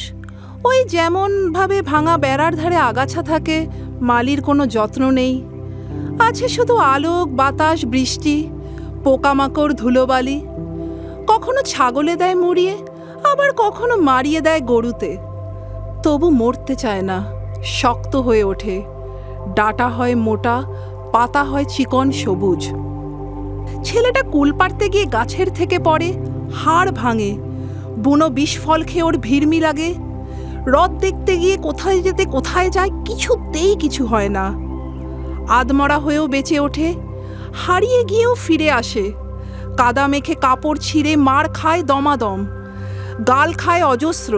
S5: ওই যেমনভাবে ভাঙা বেড়ার ধারে আগাছা থাকে, মালির কোনো যত্ন নেই। আছে শুধু আলোক, বাতাস, বৃষ্টি, পোকামাকড়, ধুলোবালি। কখনো ছাগলে দেয় মুড়িয়ে, আবার কখনো মারিয়ে দেয় গরুতে। তবু মরতে চায় না, শক্ত হয়ে ওঠে। ডাঁটা হয় মোটা, পাতা হয় চিকন সবুজ। ছেলেটা কুল পাড়তে গিয়ে গাছের থেকে পড়ে, হাড় ভাঙে। বুনো বিষ ফল খেয়ে ওর ভিড়মি লাগে। রথ দেখতে গিয়ে কোথায় যেতে কোথায় যায়, কিছুতেই কিছু হয় না। আধমরা হয়েও বেঁচে ওঠে, হারিয়ে গিয়েও ফিরে আসে। কাদা মেখে কাপড় ছিঁড়ে মার খায় দমাদম, গাল খায় অজস্র,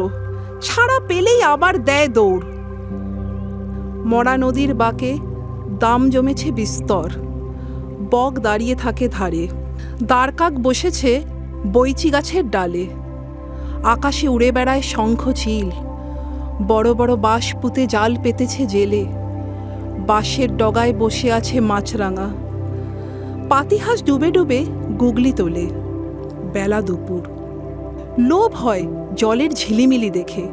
S5: ছাড়া পেলেই আবার দেয় দৌড়। মরা নদীর বাঁকে দাম জমেছে বিস্তর, বক দাঁড়িয়ে থাকে ধারে, দ্বারকাক বসেছে বৈচি গাছের ডালে। আকাশে উড়ে বেড়ায় শঙ্খ চিল, বড় বড় বাঁশ পুঁতে জাল পেতেছে জেলে। বাঁশের ডগায় বসে আছে মাছরাঙা, পাতিহাঁস ডুবে ডুবে গুগলি তোলে। বেলা দুপুর, লোভ হয় জলের ঝিলিমিলি দেখে,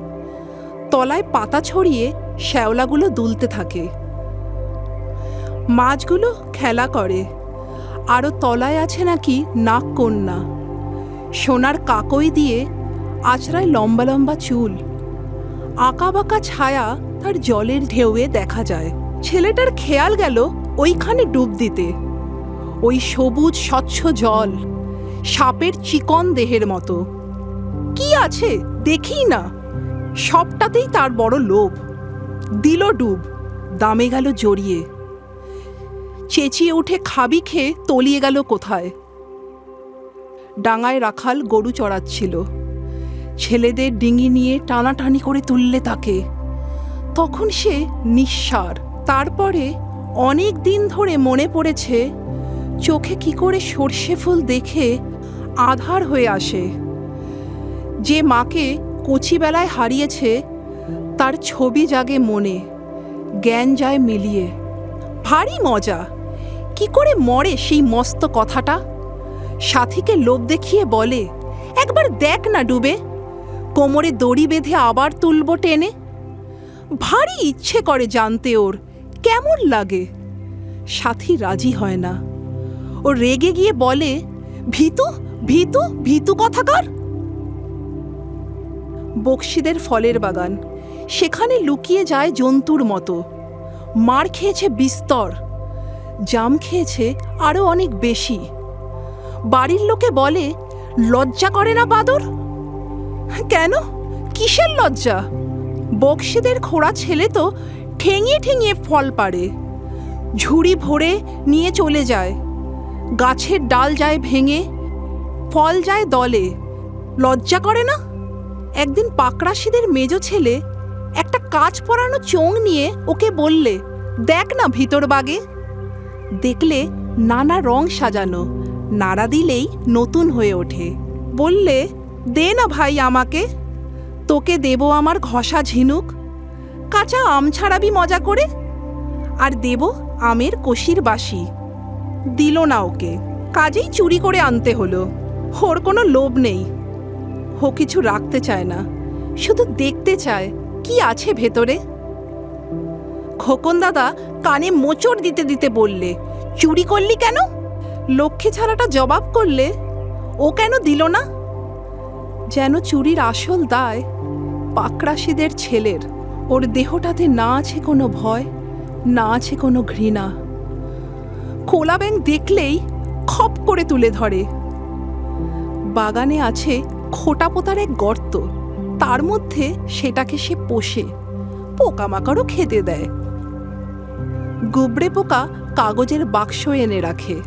S5: তলায় পাতা ছড়িয়ে শ্যাওলাগুলো দুলতে থাকে। মাছগুলো খেলা করে, আরও তলায় আছে নাকি নাগ কন্যা, সোনার কাকই দিয়ে আঁচড়ায় লম্বা লম্বা চুল। আঁকা বাঁকা ছায়া তার জলের ঢেউয়ে দেখা যায়। ছেলেটার খেয়াল গেল ওইখানে ডুব দিতে। ওই সবুজ স্বচ্ছ জল, সাপের চিকন দেহের মতো। কি আছে দেখি না, সবটাতেই তার বড় লোভ। দিল ডুব, দামে গেল জড়িয়ে। চেঁচিয়ে উঠে খাবি খেয়ে তলিয়ে গেল কোথায়। ডাঙায় রাখাল গরু চড়াচ্ছিল, ছেলেদের ডিঙি নিয়ে টানাটানি করে তুললে তাকে। তখন সে নিঃসার। তারপরে অনেক দিন ধরে মনে পড়েছে চোখে কি করে সর্ষে ফুল দেখে আধার হয়ে আসে। যে মাকে কচিবেলায় হারিয়েছে তার ছবি জাগে মনে, জ্ঞান যায় মিলিয়ে। ভারী মজা, কি করে মরে সেই মস্ত কথাটা। সাথীকে লোভ দেখিয়ে বলে, একবার দেখ না ডুবে, কোমরে দড়ি বেঁধে আবার তুলব টেনে। ভারী ইচ্ছে করে জানতে ওর কেমন লাগে। সাথী রাজি হয় না, ও রেগে গিয়ে বলে, ভীতু ভীতু ভীতু কথাকার। বকশিদের ফলের বাগান, সেখানে লুকিয়ে যায় জন্তুর মতো। মার খেয়েছে বিস্তর, জাম খেয়েছে আরো অনেক বেশি। বাড়ির লোকে বলে, লজ্জা করে না বাদর? কেন, কিসের লজ্জা? বকশিদের খোড়া ছেলে তো ঠেঙিয়ে ঠেঙিয়ে ফল পাড়ে, ঝুড়ি ভরে নিয়ে চলে যায়। গাছের ডাল যায় ভেঙে, ফল যায় দলে। লজ্জা করে না? একদিন পাকরাশিদের মেজ ছেলে একটা কাঁচ পরানো চোং নিয়ে ওকে বললে, দেখ না ভিতর বাগে। দেখলে নানা রং সাজানো, নাড়া দিলেই নতুন হয়ে ওঠে। বললে, দে না ভাই আমাকে, তোকে দেব আমার ঘষা ঝিনুক। কাঁচা আম ছাড়াবি মজা করে, আর দেব আমের কষির বাসি। দিল না ওকে, কাজেই চুরি করে আনতে হলো। ওর কোনো লোভ নেই, ও কিছু রাখতে চায় না, শুধু দেখতে চায় কি আছে ভেতরে। খোকন দাদা কানে মোচড় দিতে দিতে বললে, চুরি করলি কেন? লক্ষ্মী ছাড়াটা জবাব করলে, ও কেন দিল না? যেন চুরির আসল দায় পাকরাশিদের ছেলের। ওর দেহটাতে না আছে কোনো ভয়, না আছে কোনো ঘৃণা। কোলা ব্যাঙ দেখলেই খপ করে তুলে ধরে। বাগানে আছে খোটা পোতার এক গর্ত, তার মধ্যে সেটাকে সে পোষে, পোকামাকড়ও খেতে দেয়। গুবড়ে পোকা কাগজের বাক্স এনে রাখে,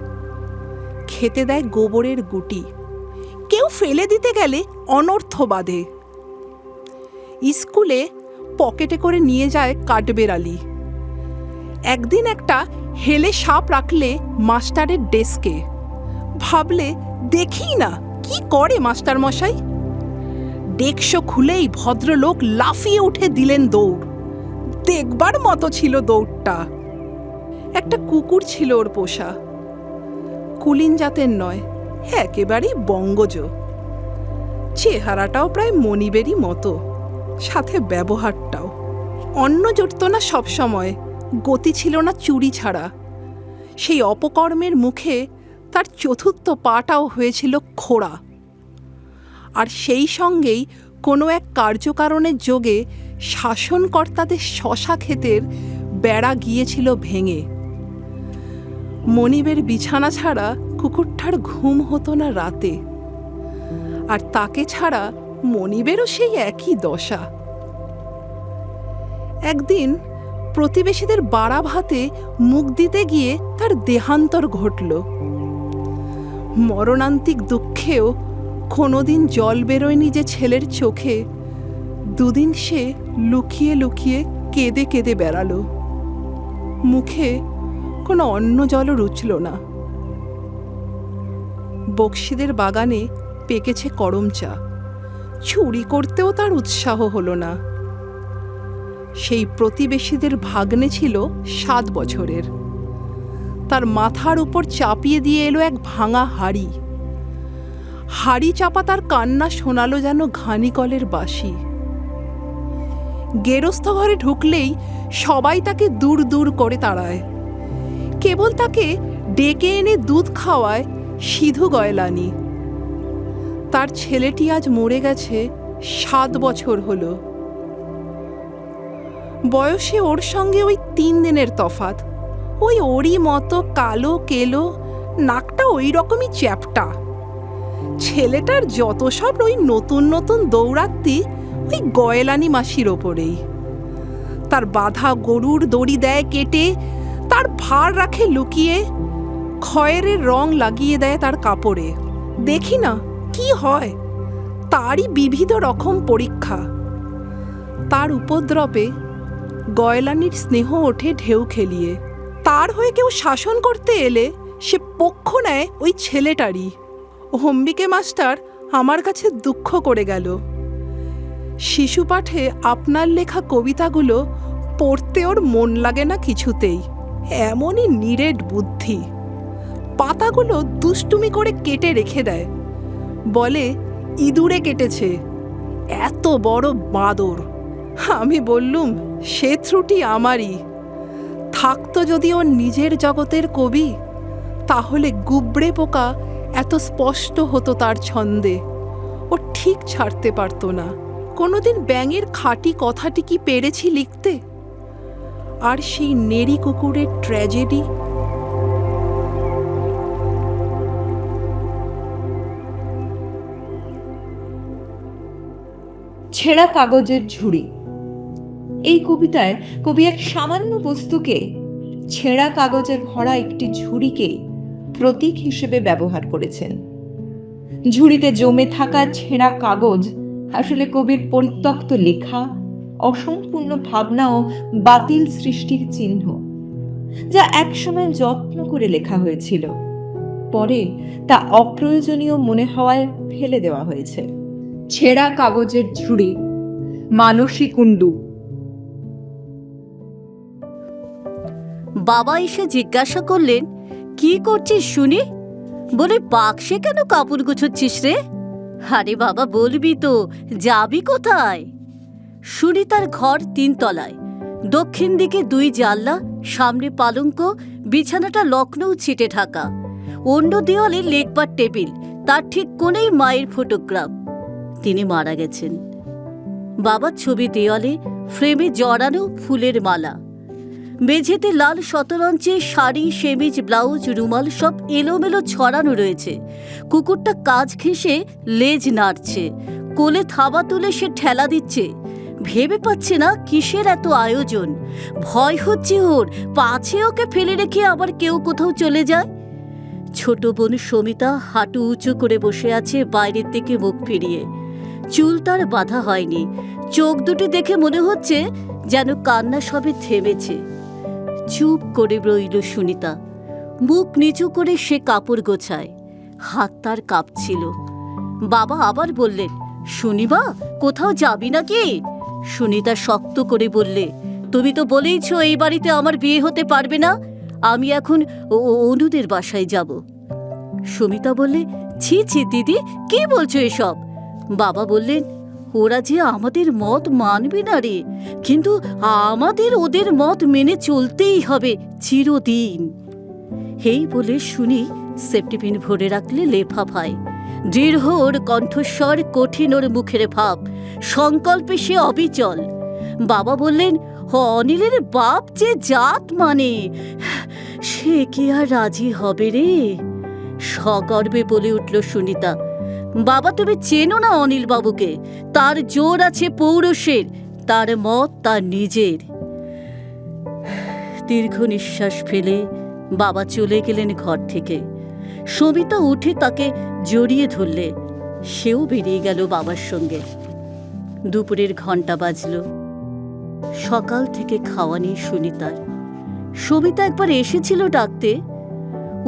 S5: খেতে দেয় গোবরের গুটি। কেউ ফেলে দিতে গেলে অনর্থ বাঁধে। স্কুলে পকেটে করে নিয়ে যায় কাঠবেড়ালি। একদিন একটা হেলে সাপ রাখলে মাস্টারের ডেস্কে। ভাবলে, দেখি না কি করে মাস্টার মশাই। ডেস্ক খুলেই ভদ্রলোক লাফিয়ে উঠে দিলেন দৌড়। দেখবার মতো ছিল দৌড়টা। একটা কুকুর ছিল ওর পোষা, কুলিন জাতের নয়, একেবারেই বঙ্গজ। চেহারাটাও প্রায় মনিবেরই মতো, সাথে ব্যবহারটাও। অন্ন জুটত না সবসময়, গতি ছিল না চুরি ছাড়া। সেই অপকর্মের মুখে তার চতুর্থ পাটাও হয়েছিল খোড়া। আর সেই সঙ্গেই কোনো এক কার্যকারণের যোগে শাসনকর্তাদের শশা ক্ষেতের বেড়া গিয়েছিল ভেঙে। মনিবের বিছানা ছাড়া কুকুরটার ঘুম হতো না রাতে, আর তাকে ছাড়া মনিবেরও সেই একই দশা। একদিন প্রতিবেশীদের বাড়া ভাতে মুখ দিতে গিয়ে তার দেহান্তর ঘটল। মরণান্তিক দুঃখেও কোনোদিন জল বেরোয়নি যে ছেলের চোখে, দুদিন সে লুকিয়ে লুকিয়ে কেঁদে কেঁদে বেড়ালো। মুখে কোনো অন্ন জলও রুচল না। বক্সিদের বাগানে পেকেছে করম চা, চুরি করতেও তার উৎসাহ হলো না। সেই প্রতিবেশীদের ভাগ্নে ছিল 7 বছরের। তার মাথার উপর চাপিয়ে দিয়ে এলো এক ভাঙা হাড়ি। হাড়ি চাপা তার কান্না শোনালো যেন ঘানিকলের বাঁশি। গেরস্থ ঘরে ঢুকলেই সবাই তাকে দূর দূর করে তাড়ায়। কেবল তাকে ডেকে এনে দুধ খাওয়ায় সিধু গয়লানি। তার ছেলেটি আজ মরে গেছে 7 বছর হলো। বয়সে ওর সঙ্গে ওই 3 দিনের তফাৎ। ওই ওরই মতো কালো কেলো, নাকটা ওই রকমই চ্যাপ্টা। ছেলেটার যত সব ওই নতুন নতুন দৌড়াত্তি ওই গয়লানি মাসির ওপরেই। তার বাঁধা গরুর দড়ি দেয় কেটে, তার ভার রাখে লুকিয়ে, খয়েরের রং লাগিয়ে দেয় তার কাপড়ে। দেখি না কি হয়, তারই বিবিধ রকম পরীক্ষা। তার উপদ্রবে গয়লানির স্নেহ ওঠে ঢেউ খেলিয়ে। তার হয়ে কেউ শাসন করতে এলে সে পক্ষ নেয় ওই ছেলেটারই। অম্বিকে মাস্টার আমার কাছে দুঃখ করে গেল। শিশু পাঠে আপনার লেখা কবিতাগুলো পড়তে ওর মন লাগে না কিছুতেই। এমনই নিরেট বুদ্ধি। পাতাগুলো দুষ্টুমি করে কেটে রেখে দেয়, বলে ইঁদুরে কেটেছে, এত বড় বাঁদর। আমি বললুম সে ত্রুটি আমারই। থাকতো যদি ওর নিজের জগতের কবি, তাহলে গুবড়ে পোকা এত স্পষ্ট হতো তার ছন্দে। ও ঠিক ছাড়তে পারত না। কোনোদিন ব্যাঙের খাঁটি কথাটি কি পেরেছি লিখতে? আর সেই নেড়ি কুকুরের ট্র্যাজেডি।
S1: ছেঁড়া কাগজের ঝুড়ি। এই কবিতায় কবি এক সামান্য বস্তুকে, ছেঁড়া কাগজের ভরা একটি ঝুড়িকে প্রতীক হিসেবে ব্যবহার করেছেন। ঝুড়িতে জমে থাকা ছেঁড়া কাগজ আসলে কবির পরিত্যক্ত লেখা, অসম্পূর্ণ ভাবনা ও বাতিল সৃষ্টির চিহ্ন, যা একসময় যত্ন করে লেখা হয়েছিল, পরে তা অপ্রয়োজনীয় মনে হওয়ায় ফেলে দেওয়া হয়েছে। ছেঁড়া কাগজের ঝুড়ি, মানসী কুণ্ডু।
S6: বাবা এসে জিজ্ঞাসা করলেন, কি করছিস শুনি? বলে, বাক্সে কেন কাপড় গুছোচ্ছিস রে? আরে বাবা বলবি তো, যাবি কোথায়? সুনিতার ঘর 3 তলায়, দক্ষিণ দিকে 2 জানলা, সামনে পালঙ্ক, বিছানাটা লখনৌ ছিটে ঢাকা। অন্য দেওয়ালে লেখবার টেবিল, তার ঠিক কোণেই মায়ের ফটোগ্রাফ। তিনি মারা গেছেন। বাবার ছবি দেওয়ালে, ফ্রেমে জড়ানো ফুলের মালা। মেঝেতে লাল শতরঞ্চে শাড়ি, সেমিজ, ব্লাউজ, রুমাল সব এলোমেলো ছড়ানো রয়েছে। কুকুরটা কাজ ঘেঁষে লেজ নাড়ছে, কোলে থাবা তুলে সে ঠেলা দিচ্ছে। ভেবে পাচ্ছে না কিসের এত আয়োজন। ভয় হচ্ছে ওর, পাছে ওকে ফেলে রেখে আবার কেউ কোথাও চলে যায়। ছোট বোন সমিতা হাঁটু উঁচু করে বসে আছে বাইরের দিকে মুখ ফিরিয়ে। চুল তার বাঁধা হয়নি, চোখ দুটি দেখে মনে হচ্ছে যেন কান্না সবে থেমেছে। চুপ করে রইল সুনিতা। মুখ নিচু করে সে কাপড় গোছায়, হাত তার কাঁপছিল। বাবা আবার বললেন, শুনিবা, কোথাও যাবি নাকি? সুনিতা শক্ত করে বললে, তুমি তো বলেইছ এই বাড়িতে আমার বিয়ে হতে পারবে না, আমি এখন অনুদের বাসায় যাব। সুমিতা বললে, ছি ছি দিদি, কি বলছো এসব? বাবা বললেন, ওরা যে আমাদের মত মানবে না রে, কিন্তু আমাদের ওদের মত মেনে চলতেই হবে চিরদিন। এই বলে শুনি সেফটিপিন ভরে রাখলে লেফাফায়। দৃঢ় ওর কণ্ঠস্বর, কঠিন ওর মুখের ভাব, সংকল্পে সে অবিচল। বাবা বললেন, অনিলের বাপ যে জাত মানে, সে কি আর রাজি হবে রে? সগর্বে বলে উঠল সুনিতা। বাবা, তুমি চেনো না অনিল বাবুকে, তার জোর আছে পৌরুষের, তার মত তার নিজের। দীর্ঘ নিঃশ্বাস ফেলে বাবা চলে গেলেন ঘর থেকে। সবিতা উঠে তাকে জড়িয়ে ধরলে। সেও বেরিয়ে গেল বাবার সঙ্গে। দুপুরের ঘন্টা বাজল। সকাল থেকে খাওয়া নেই সুনিতার। সবিতা একবার এসেছিল ডাকতে।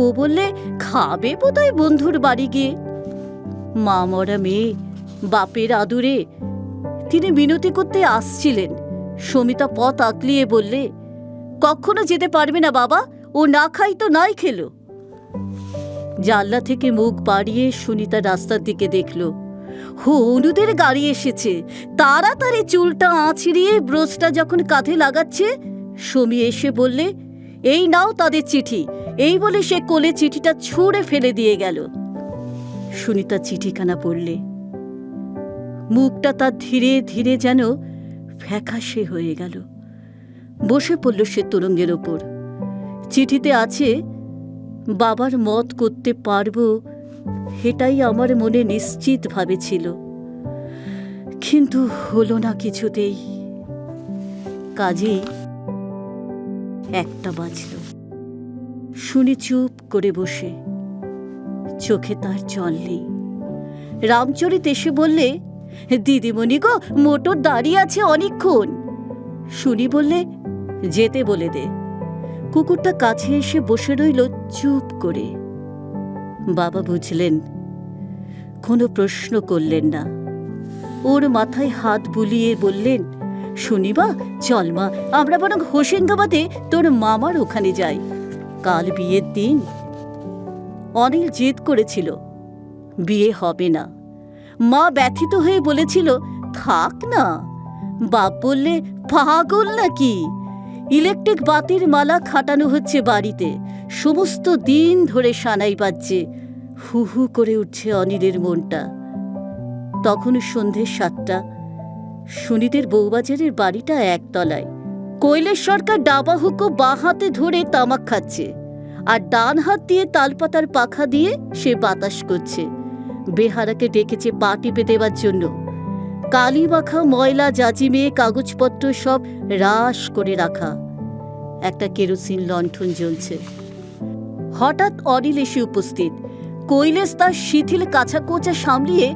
S6: ও বললে খাবে বোধহয় বন্ধুর বাড়ি গিয়ে। মা মরা মেয়ে, বাপের আদুরে। তিনি মিনতি করতে আসছিলেন। সমিতা পথ আঁকলিয়ে বললে, কখনো যেতে পারবে না বাবা, ও না খাই তো নাই খেলো। জানলা থেকে মুখ বাড়িয়ে সুনিতা রাস্তার দিকে দেখল। অনুদের গাড়ি এসেছে। তাড়াতাড়ি চুলটা আঁচড়িয়ে ব্রোচটা যখন কাঁধে লাগাচ্ছে, সমী এসে বললে, এই নাও তাদের চিঠি। এই বলে সে কোলে চিঠিটা ছুঁড়ে ফেলে দিয়ে গেল। সুনিতা চিঠিখানা পড়লে। মুখটা তার ধীরে ধীরে যেন ফ্যাকাশে হয়ে গেল। বসে পড়ল সে তোরঙ্গের ওপর। চিঠিতে আছে, বাবার মত করতে পারবো এটাই আমার মনে নিশ্চিতভাবে ছিল, কিন্তু হলো না কিছুতেই। কাজেই 1টা বাজল। শুনে চুপ করে বসে, চোখে তার জল নেই। রামচরিত এসে বললে, দিদিমণি গো, মোটর দাঁড়িয়ে আছে অনেকক্ষণ। শুনি বললে, যেতে বলে দে। কুকুরটা কাছে এসে বসে রইল চুপ করে। বাবা বুঝলেন, কোনো প্রশ্ন করলেন না। ওর মাথায় হাত বুলিয়ে বললেন, শুনিবা, চল মা, আমরা বরং হোসেঙ্গাবাদে তোর মামার ওখানে যাই। কাল বিয়ের দিন। অনিল জেদ করেছিল, বিয়ে হবে না। মা ব্যথিত হয়ে বলেছিল, থাক না। বাপ বললে, পাগল নাকি? ইলেকট্রিক বাতির মালা খাটানো হচ্ছে বাড়িতে। সমস্ত দিন ধরে সানাই বাজছে। হু হু করে উঠছে অনিলের মনটা। তখন সন্ধে 7টা। সুনীদের বউবাজারের বাড়িটা 1তলায়। কৈলেশ সরকার ডাবা হুকো বাঁ হাতে ধরে তামাক খাচ্ছে, আর ডান হাত দিয়ে তালপাতার পাখা দিয়ে সে বাতাস করছে। বেহারাকে ডেকেছে পা টিপে দেওয়ার জন্য। কালি মাখা ময়লা জাজিমে কাগজপত্র সব রাশ করে রাখা। একটা কেরোসিন লণ্ঠন জ্বলছে। হঠাৎ অনিল এসে উপস্থিত। কৈলেশ তার শিথিল কাছা কোচা সামলিয়ে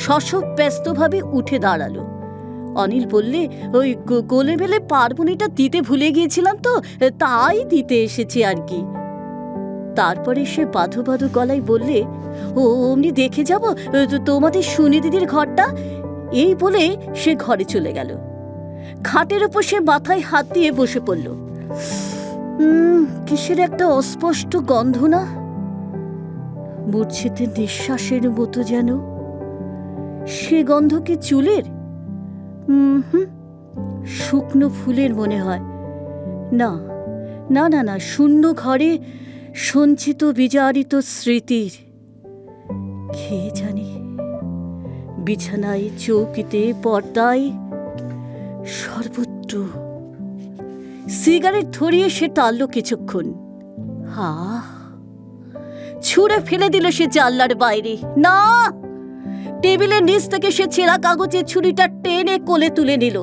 S6: শশব ব্যস্তভাবে উঠে দাঁড়ালো। অনিল বললে, ওই গোলে বেলে পার্বণীটা দিতে ভুলে গিয়েছিলাম তো, তাই দিতে এসেছি আর কি। তারপরে সে বাধো বাধো গলায় বললে, ও অমনি দেখে যাব তোমাদের সুনি দিদির ঘরটা। এই বলে সে ঘরে চলে গেল। খাটের উপর সে মাথায় হাত দিয়ে বসে পড়ল। কিসের একটা অস্পষ্ট গন্ধ না? মূর্ছিতের নিঃশ্বাসের মতো যেন। সে গন্ধ কি চুলের? শুকনো ফুলের মনে হয়। না না না না, শূন্য ঘরে সঞ্চিত বিজারিত স্মৃতির। কে জানি, বিছানায়, চৌকিতে, পর্দায়, সর্বত্র। সিগারেট ধরিয়ে সে টানল কিছুক্ষণ। ছুঁড়ে ফেলে দিল সে জানলার বাইরে। না! টেবিলের নিচ থেকে সে ছেঁড়া কাগজের ছুরিটা টেনে কোলে তুলে নিল।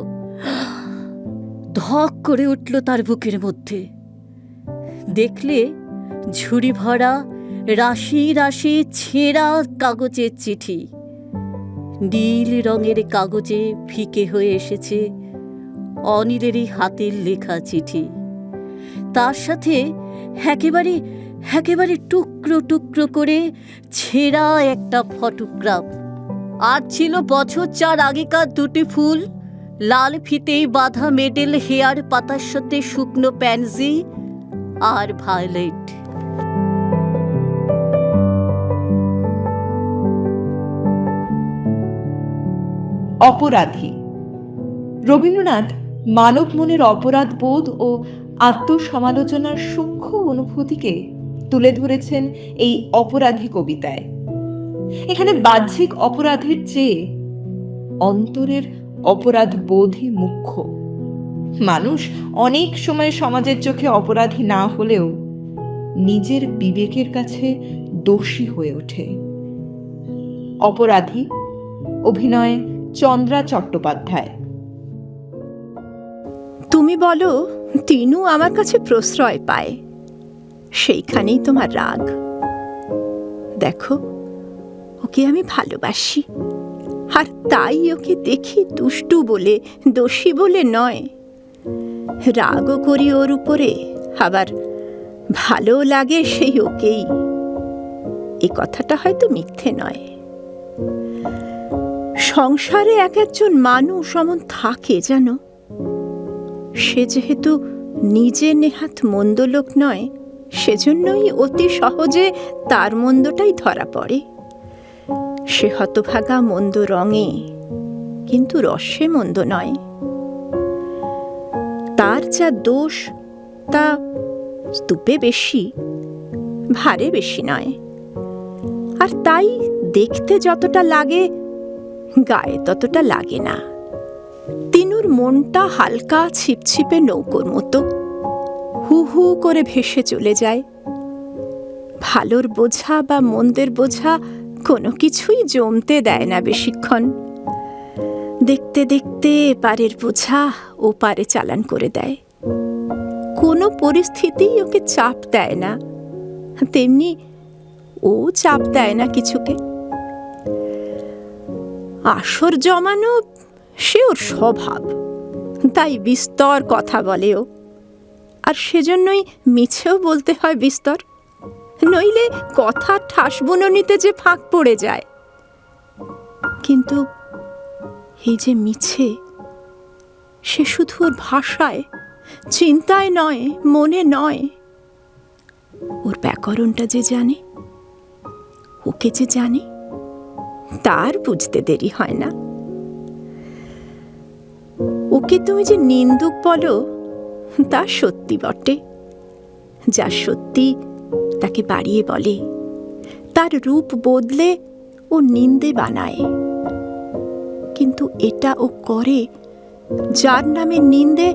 S6: ধক করে উঠল তার বুকের মধ্যে। দেখলে ঝুড়ি ভরা রাশি রাশি ছেঁড়া কাগজের চিঠি। নীল রঙের কাগজে ফিকে হয়ে এসেছে অনিলেরই হাতের লেখা চিঠি। তার সাথে একেবারে একেবারে টুকরো টুকরো করে ছেঁড়া একটা ফটোগ্রাফ। আর ছিল বছর 4 আগেকার 2টি ফুল, লাল ফিতেই বাঁধা মেডেল হেয়ার পাতার সাথে শুকনো প্যানজি আর ভায়োলেট।
S1: অপরাধী। রবীন্দ্রনাথ মানব মনের অপরাধ বোধ ও আত্মসমালোচনার সূক্ষ্ম অনুভূতিকে তুলে ধরেছেন এই অপরাধী কবিতায়। এখানে বাহ্যিক অপরাধের চেয়ে অন্তরের অপরাধ বোধই মুখ্য। মানুষ অনেক সময় সমাজের চোখে অপরাধী না হলেও নিজের বিবেকের কাছে দোষী হয়ে ওঠে। অপরাধী, অভিনয় চন্দ্রা চট্টোপাধ্যায়।
S2: তুমি বলো তিনু আমার কাছে প্রশ্রয় পায়, সেইখানেই তোমার রাগ। দেখো, ওকে আমি ভালোবাসি, আর তাই ওকে দেখি দুষ্টু বলে, দোষী বলে নয়। রাগও করি ওর উপরে, আবার ভালো লাগে সেই ওকেই। এই কথাটা হয়তো মিথ্যে নয়। সংসারে এক একজন মানুষ এমন থাকে জানো, সে যেহেতু নিজে নেহাত মন্দ লোক নয়, সেজন্যই অতি সহজে তার মন্দটাই ধরা পড়ে। সে হতভাগা মন্দ রঙে, কিন্তু রসে মন্দ নয়। তার যা দোষ তা স্তূপে বেশি, ভারে বেশি নয়। আর তাই দেখতে যতটা লাগে, গায়ে ততটা লাগে না। তিনুর মনটা হালকা ছিপছিপে নৌকোর মতো, হু হু করে ভেসে চলে যায়। ভালোর বোঝা বা মন্দের বোঝা কোনো কিছুই জমতে দেয় না বেশিক্ষণ। দেখতে দেখতে এপারের বোঝা ওপারে চালান করে দেয়। কোনো পরিস্থিতিই ওকে চাপ দেয় না, তেমনি ও চাপ দেয় না কিছুকে। আসর জমানো সে ওর স্বভাব, তাই বিস্তর কথা বলে ও। আর সেজন্যই মিছেও বলতে হয় বিস্তর, নইলে কথা ঠাস বুননিতে যে ফাঁক পড়ে যায়। কিন্তু এই যে মিছে, সে শুধু ওর ভাষায়, চিন্তায় নয়, মনে নয়। ওর ব্যাকরণটা যে জানে, ওকে যে জানে, তার বুঝতে দেরি হয় না। ওকে তুমি যে নিন্দুক বলো, তা সত্যি বটে। যা সত্যি তাকে বাড়িয়ে বলে, তার রূপ বদলে ও নিন্দে বানায়। কিন্তু এটা ও করে যার নামে নিন্দে,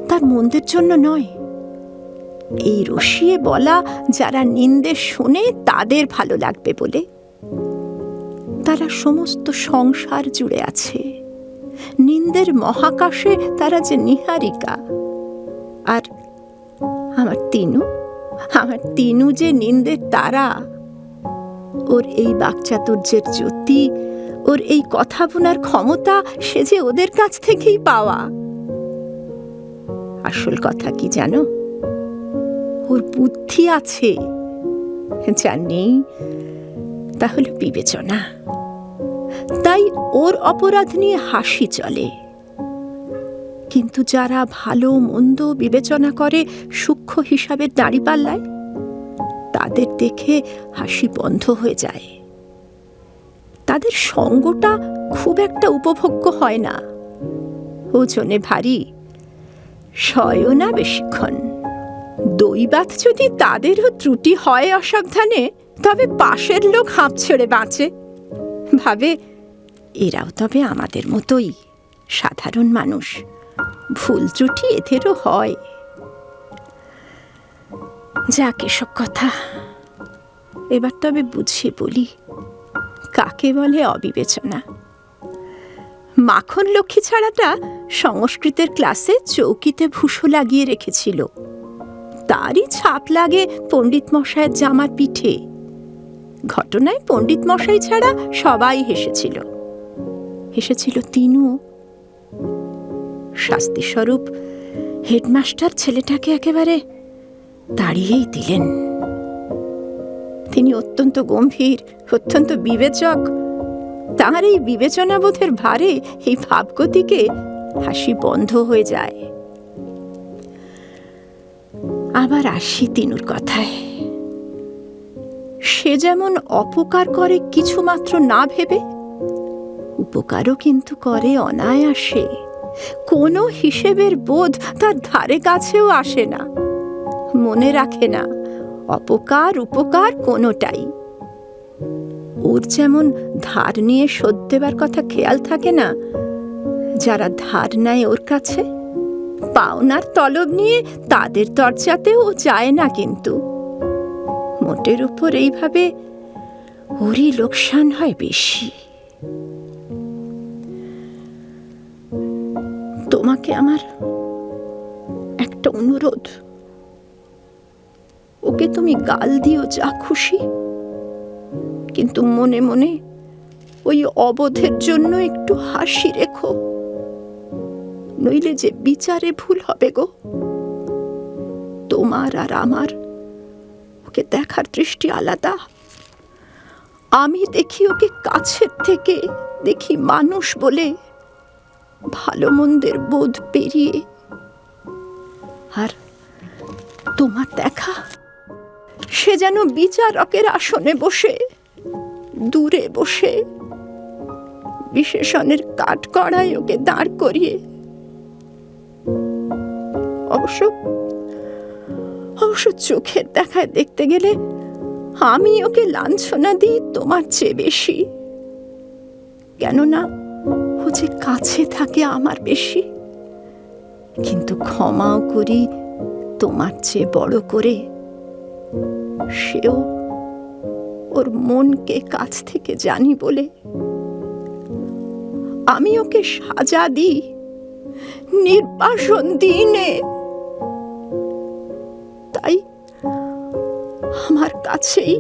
S2: তার মন্দের জন্য নয়। এই রসিয়ে বলা যারা নিন্দে শুনে তাদের ভালো লাগবে বলে। তারা সমস্ত সংসার জুড়ে আছে, নিন্দের মহাকাশে তারা যে নিহারিকা। আর আমার তিনু যে নিন্দের তারা। ওর এই বাকচাতুর্যের জ্যোতি, ওর এই কথা বোনার ক্ষমতা, সে যে ওদের কাছ থেকেই পাওয়া। আসল কথা কি জানো, ওর বুদ্ধি আছে, যা নেই তা হলো বিবেচনা। তাই ওর অপরাধ নিয়ে হাসি চলে। কিন্তু যারা ভালো মন্দ বিবেচনা করে সূক্ষ্ম হিসাবের দাঁড়িপাল্লায়, তাদের দেখে হাসি বন্ধ হয়ে যায়। তাদের সঙ্গটা খুব একটা উপভোগ্য হয় না, ওজনে ভারী, সয়ও না বেশিক্ষণ। দৈবাত যদি তাদেরও ত্রুটি হয় অসাবধানে, তবে পাশের লোক হাঁপ ছেড়ে বাঁচে, ভাবে এরাও তবে আমাদের মতোই সাধারণ মানুষ, ভুল ত্রুটি এদেরও হয়। যাক, এসব কথা এবার তবে বুঝিয়ে বলি, কাকে বলে অবিবেচনা। মাখন লক্ষ্মী ছাড়াটা সংস্কৃতের ক্লাসে চৌকিতে ভুসো লাগিয়ে রেখেছিল, তারই ছাপ লাগে পণ্ডিত মশায়ের জামার পিঠে। ঘটনায় পণ্ডিত মশাই ছাড়া সবাই হেসেছিল তিনু। শাস্তিস্বরূপ হেডমাস্টার ছেলেটাকে একেবারে তাড়িয়েই দিলেন। তিনি অত্যন্ত গম্ভীর, অত্যন্ত বিবেচক। তাঁর এই বিবেচনাবোধের ভারে এই ভাবগতিকে হাসি বন্ধ হয়ে যায়। আবার আসি তিনুর কথায়। সে যেমন অপকার করে কিছুমাত্র না ভেবে, উপকারও কিন্তু করে অনায়াসে। কোনো হিসেবের বোধ তার ধারে কাছেও আসে না, মনে রাখে না অপকার উপকার কোনোটাই। ওর যেমন ধার নিয়ে শোধ দেবার কথা খেয়াল থাকে না, যারা ধার নেয় ওর কাছে, পাওনার তলব নিয়ে তাদের দরজাতেও ও যায় না। কিন্তু মোটের উপর এইভাবে ওরই লোকসান হয় বেশি। তোমাকে আমার একটা অনুরোধ, ওকে তুমি গাল দিও যা খুশি, কিন্তু মনে মনে ওই অবোধের জন্য একটু হাসি রেখো, নইলে যে বিচারে ভুল হবে গো। তোমার আর আমার ওকে দেখার দৃষ্টি আলাদা। আমি দেখি ওকে কাছের থেকে, দেখি মানুষ বলে, ভালো মন্দের বোধ পেরিয়ে। আর তোমার দেখা, সে যেন বিচারকের আসনে বসে, দূরে বসে, বিশেষণের কাঠগড়ায় ওকে দাঁড় করিয়ে। অবশ্য চোখের দেখায় দেখতে গেলে আমি ওকে লাঞ্ছনা দিই তোমার চেয়ে বেশি, কেননা ও যে কাছে থাকে আমার বেশি। কিন্তু ক্ষমাও করি তোমার চেয়ে বড় করে, সেও ওর মনকে কাছ থেকে জানি বলে। আমি ওকে সাজা দিই, নির্বাসন দিনে। তাই আমার কাছেই,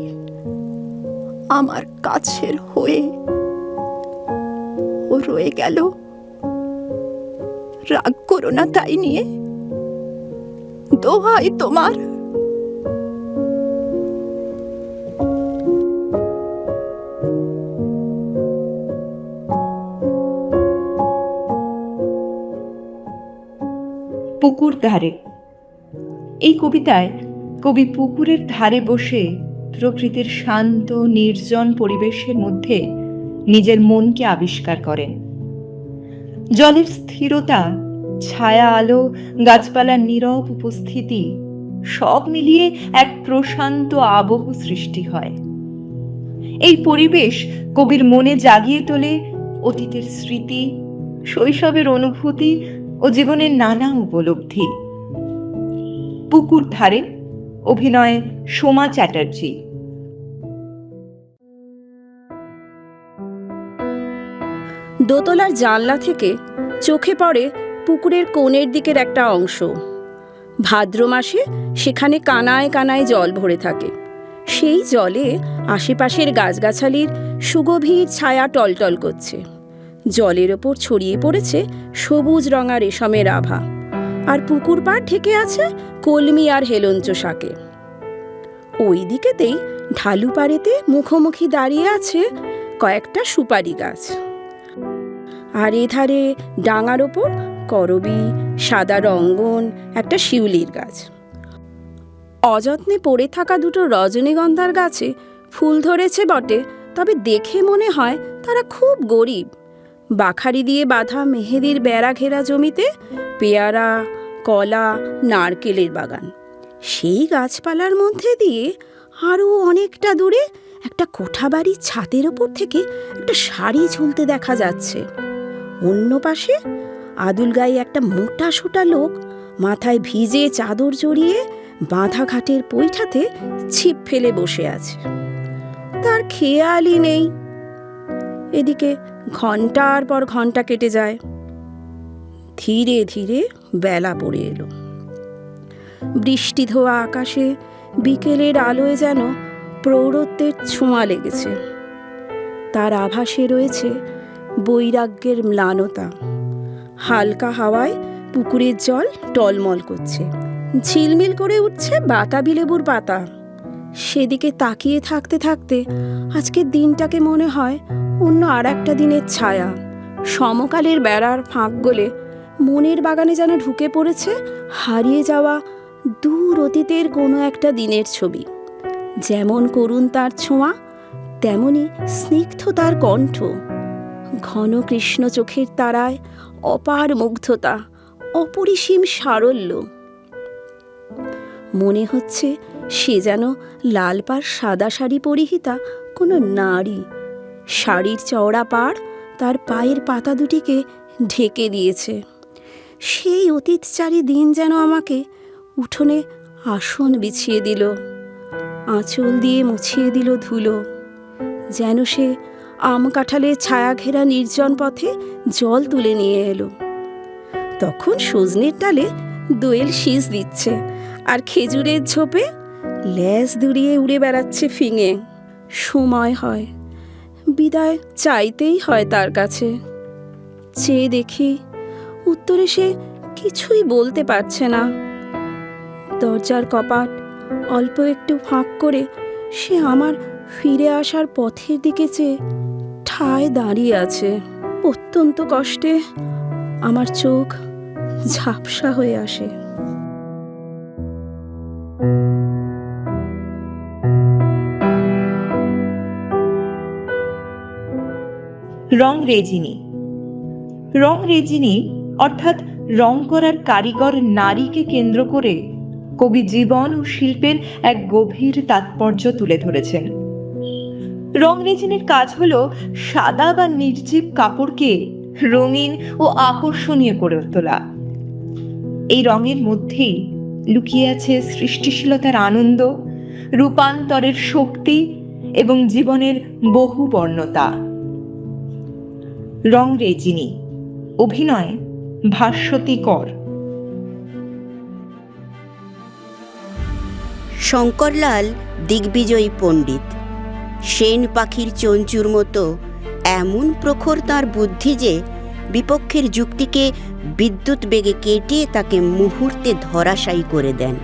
S2: আমার কাছের হয়ে ও রয়ে গেল। রাগ করো না তাই নিয়ে, দোহাই তোমার।
S1: পুকুর ধারে। এই কবিতায় কবি পুকুরের ধারে বসে প্রকৃতির শান্ত নির্জন পরিবেশের মধ্যে নিজের মনকে আবিষ্কার করেন। জলের স্থিরতা, ছায়া, আলো, গাছপালার নীরব উপস্থিতি সব মিলিয়ে এক প্রশান্ত আবহ সৃষ্টি হয়। এই পরিবেশ কবির মনে জাগিয়ে তোলে অতীতের স্মৃতি, শৈশবের অনুভূতি ও জীবনের নানা উপলব্ধি। পুকুর ধারে, অভিনয়ে সোমা চ্যাটার্জি।
S3: দোতলার জানলা থেকে চোখে পড়ে পুকুরের কোণের দিকের একটা অংশ। ভাদ্র মাসে সেখানে কানায় কানায় জল ভরে থাকে। সেই জলে আশেপাশের গাছগাছালির সুগভীর ছায়া টলটল করছে। জলের ওপর ছড়িয়ে পড়েছে সবুজ রঙা রেশমের আভা, আর পুকুর পাড় ঢেকে আছে কলমি আর হেলঞ্চ শাকে। ওই দিকেতেই ঢালু পাড়েতে মুখোমুখি দাঁড়িয়ে আছে কয়েকটা সুপারি গাছ, আর এধারে ডাঙার ওপর করবি, সাদা রঙ্গন, একটা শিউলির গাছ। অযত্নে পড়ে থাকা দুটো রজনীগন্ধার গাছে ফুল ধরেছে বটে, তবে দেখে মনে হয় তারা খুব গরিব। বাখারি দিয়ে বাঁধা মেহেদির বেড়া ঘেরা জমিতে পেয়ারা, কলা, নারকেলের বাগান। সেই গাছপালার মধ্যে দিয়ে আরও অনেকটা দূরে একটা কোঠাবাড়ির ছাদের ওপর থেকে একটা শাড়ি ঝুলতে দেখা যাচ্ছে। অন্য পাশে আদুল গায়ে একটা মোটা সোটা লোক মাথায় ভিজে চাদর জড়িয়ে বাঁধা ঘাটের পৈঠাতে ছিপ ফেলে বসে আছে। তার খেয়ালই নেই। এদিকে ঘন্টার পর ঘন্টা কেটে যায়। ধীরে ধীরে বেলা পড়ে এলো। বৃষ্টি ধোয়া আকাশে বিকেলের আলোয় যেন প্রৌঢ়ত্বের ছোঁয়া লেগেছে। তার আভাসে রয়েছে বৈরাগ্যের ম্লানতা। হালকা হাওয়ায় পুকুরের জল টলমল করছে, ঝিলমিল করে উঠছে বাতাবি লেবুর পাতা। সেদিকে তাকিয়ে থাকতে থাকতে আজকের দিনটাকে মনে হয় অন্য আর একটা দিনের ছায়া। সমকালের বেড়ার ফাঁক গলে মনের বাগানে যেন ঢুকে পড়েছে হারিয়ে যাওয়া দূর অতীতের কোনো একটা দিনের ছবি। যেমন করুণ তার ছোঁয়া, তেমনি স্নিগ্ধ তার কণ্ঠ। ঘন কৃষ্ণ চোখের তারায় অপার মুগ্ধতা, অপরিসীম সারল্য। মনে হচ্ছে সে যেন লাল পাড় সাদা শাড়ি পরিহিতা কোনো নারী। শাড়ির চওড়া পাড় তার পায়ের পাতা দুটিকে ঢেকে দিয়েছে। সেই অতীতচারী দিন যেন আমাকে উঠোনে আসন বিছিয়ে দিল, আঁচল দিয়ে মুছিয়ে দিল ধুলো। যেন সে আম কাঁঠালের ছায়া ঘেরা নির্জন পথে জল তুলে নিয়ে এলো। তখন সজনের ডালে দোয়েল শীষ দিচ্ছে, আর খেজুরের ঝোপে ল্যাজ দুড়িয়ে উড়ে বেড়াচ্ছে ফিঙে। সময় হয়, বিদায় চাইতেই হয় তার কাছে। চেয়ে দেখি উত্তরে সে কিছুই বলতে পারছে না। দরজার কপাট অল্প একটু ফাঁক করে সে আমার ফিরে আসার পথের দিকে চেয়ে ঠায় দাঁড়িয়ে আছে। অত্যন্ত কষ্টে আমার চোখ ঝাপসা হয়ে আসে।
S1: রং রেজিনী। রং রেজিনী অর্থাৎ রং করার কারিগর নারীকে কেন্দ্র করে কবি জীবন ও শিল্পের এক গভীর তাৎপর্য তুলে ধরেছেন। রং রেজিনীর কাজ হলো সাদা বা নির্জীব কাপড়কে রঙিন ও আকর্ষণীয় করে তোলা। এই রঙের মধ্যেই লুকিয়ে আছে সৃষ্টিশীলতার আনন্দ, রূপান্তরের শক্তি এবং জীবনের বহু বর্ণতা। রং রেজিনী, অভিনয় ভাস্বতী কর।
S7: শঙ্করলাল দিগ্বিজয়ী পণ্ডিত। সেন পাখির চঞ্চুর মতো এমন প্রখর তাঁর বুদ্ধি যে বিপক্ষের যুক্তিকে বিদ্যুৎ বেগে কেটে তাকে মুহূর্তে ধরাশায়ী করে দেন।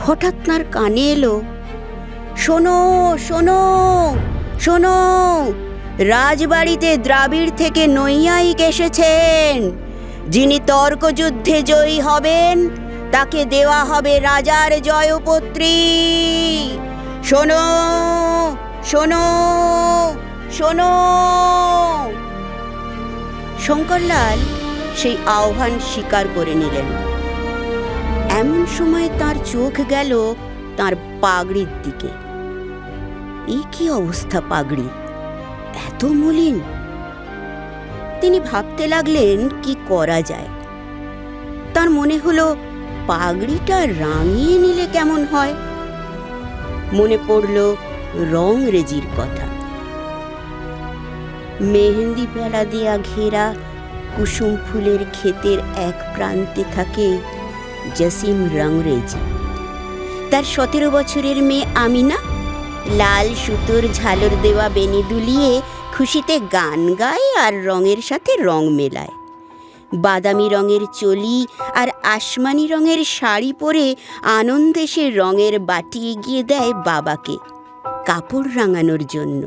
S7: হঠাৎ তাঁর কানে এলো, শোনো শোনো শোনো, রাজবাড়িতে দ্রাবিড় থেকে নৈয়ায়িক এসেছেন। যিনি তর্কযুদ্ধে জয়ী হবেন তাকে দেওয়া হবে রাজার জয়পত্রী। শোনো শোনো শোনো। শঙ্করলাল সেই আহ্বান স্বীকার করে নিলেন। এমন সময় তার চোখ গেল তার পাগড়ির দিকে। এই কি অবস্থা পাগড়ির, এত মলিন! তিনি ভাবতে লাগলেন কি করা যায়। তার মনে হলো পাগড়িটা রাঙিয়ে নিলে কেমন হয়। মনে পড়ল রং রেজির কথা। মেহেন্দি বেড়া দেয়া ঘেরা কুসুম ফুলের ক্ষেতের এক প্রান্তে থাকে জসিম রংরেজি। তার 17 বছরের মেয়ে আমিনা লাল সুতোর ঝালর দেওয়া বেনি দুলিয়ে খুশিতে গান গায় আর রঙের সাথে রং মেলায়। বাদামি রঙের চলি আর আসমানি রঙের শাড়ি পরে আনন্দে সে রঙের বাটি এগিয়ে দেয় বাবাকে কাপড় রাঙানোর জন্য।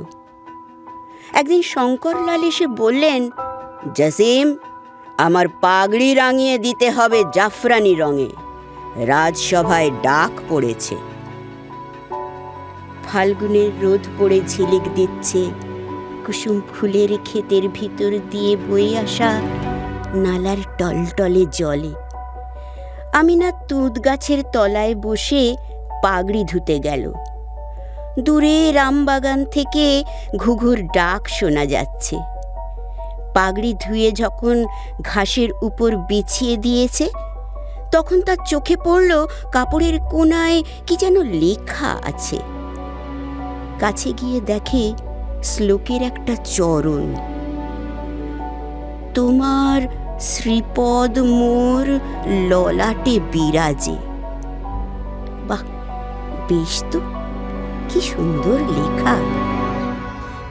S7: একদিন শঙ্করলাল এসে বললেন, জসিম, আমার পাগড়ি রাঙিয়ে দিতে হবে জাফরানি রঙে, রাজসভায় ডাক পড়েছে। ফাল্গুনের রোদ পড়ে ঝিলিক দিচ্ছে কুসুম ফুলের ক্ষেতের ভিতর দিয়ে বয়ে আসা নালার টলটলে জলে। আমিনা তুঁত গাছের তলায় বসে পাগড়ি ধুতে গেল। দূরে রামবাগান থেকে ঘুঘুর ডাক শোনা যাচ্ছে। পাগড়ি ধুয়ে যখন ঘাসের উপর বিছিয়ে দিয়েছে তখন তার চোখে পড়ল কাপড়ের কোণায় কি যেন লেখা আছে। কাছে গিয়ে দেখে শ্লোকের একটা চরণ। তোমার শ্রীপদ মোর ললাটে বিরাজে। বাহ, বেশ তো, কি সুন্দর লেখা।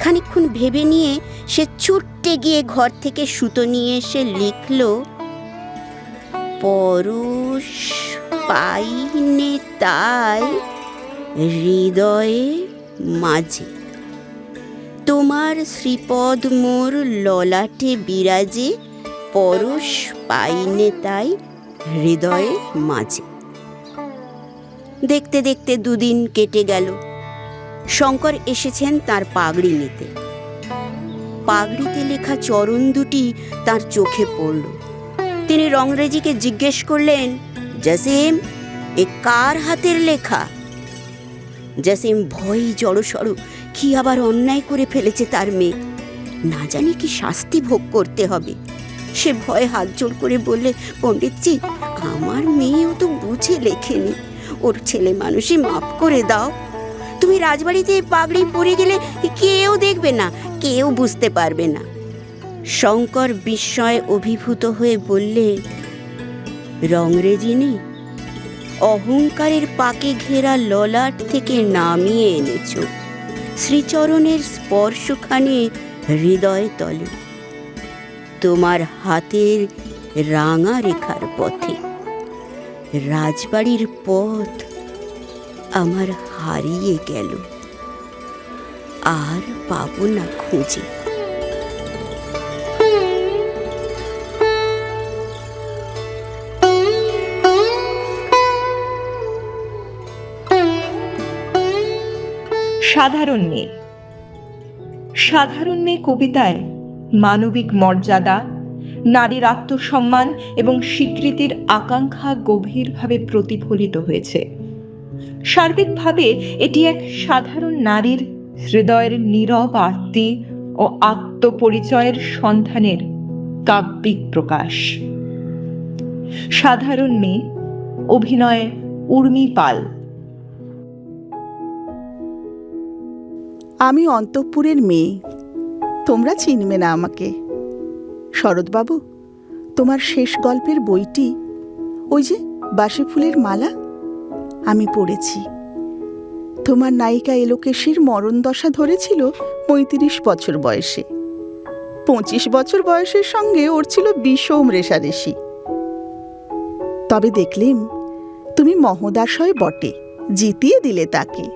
S7: খানিকক্ষণ ভেবে নিয়ে সে ছুটতে গিয়ে ঘর থেকে সুতো নিয়ে এসে লিখল, পরশ পাইনে তাই হৃদয়ে মাঝে, তোমার শ্রীপদ মোর ললাটে বিরাজে, পরশ পাইনে তাই হৃদয়ে মাঝে। দেখতে দেখতে দুদিন কেটে গেল। শঙ্কর এসেছেন তার পাগড়ি নিতে। পাগড়িতে লেখা চরণ দুটি তার চোখে পড়ল। তিনি রংরেজিকে জিজ্ঞেস করলেন, জসিম, এ কার হাতের লেখা? জসিম ভয়ে জড়সড়, কি আবার অন্যায় করে ফেলেছে তার মেয়ে, না জানি কি শাস্তি ভোগ করতে হবে। সে ভয়ে হাত জোড় করে বললে, পণ্ডিতজি, আমার মেয়েও তো বুঝে লেখেনি, ওর ছেলে মানুষই মাফ করে দাও। তুমি রাজবাড়িতে পাগড়ি পরে গেলে কেউ দেখবে না, কেউ বুঝতে পারবে না। শঙ্কর বিস্ময়ে অভিভূত হয়ে বললে, রংরেজিনী, অহংকারের পাকে ঘেরা ললাট থেকে নামিয়ে এনেছ। শ্রীচরণের স্পর্শখানি হৃদয় তলে, তোমার হাতের রাঙা রেখার পথে রাজবাড়ির পথ আমার হারিয়ে গেল, আর পাবো না খুঁজে।
S1: সাধারণ মেয়ে। সাধারণ মেয়ে কবিতায় মানবিক মর্যাদা, নারীর আত্মসম্মান এবং স্বীকৃতির আকাঙ্ক্ষা গভীরভাবে প্রতিফলিত হয়েছে। সার্বিকভাবে এটি এক সাধারণ নারীর হৃদয়ের নীরব আরতি ও আত্মপরিচয়ের সন্ধানের কাব্যিক প্রকাশ। সাধারণ মেয়ে, অভিনয়ে উর্মি পাল।
S8: আমি অন্তঃপুরের মেয়ে, তোমরা চিনবে না আমাকে। শরৎবাবু, তোমার শেষ গল্পের বইটি, ওই যে বাসি ফুলের মালা, আমি পড়েছি। তোমার নায়িকা এলোকেশীর মরণ দশা ধরেছিল ৩৫ বছর বয়সে। ২৫ বছর বয়সের সঙ্গে ওর ছিল বিষম রেশারেশি। তবে দেখলেম তুমি মহোদাশয় বটে, জিতিয়ে দিলে তাকে।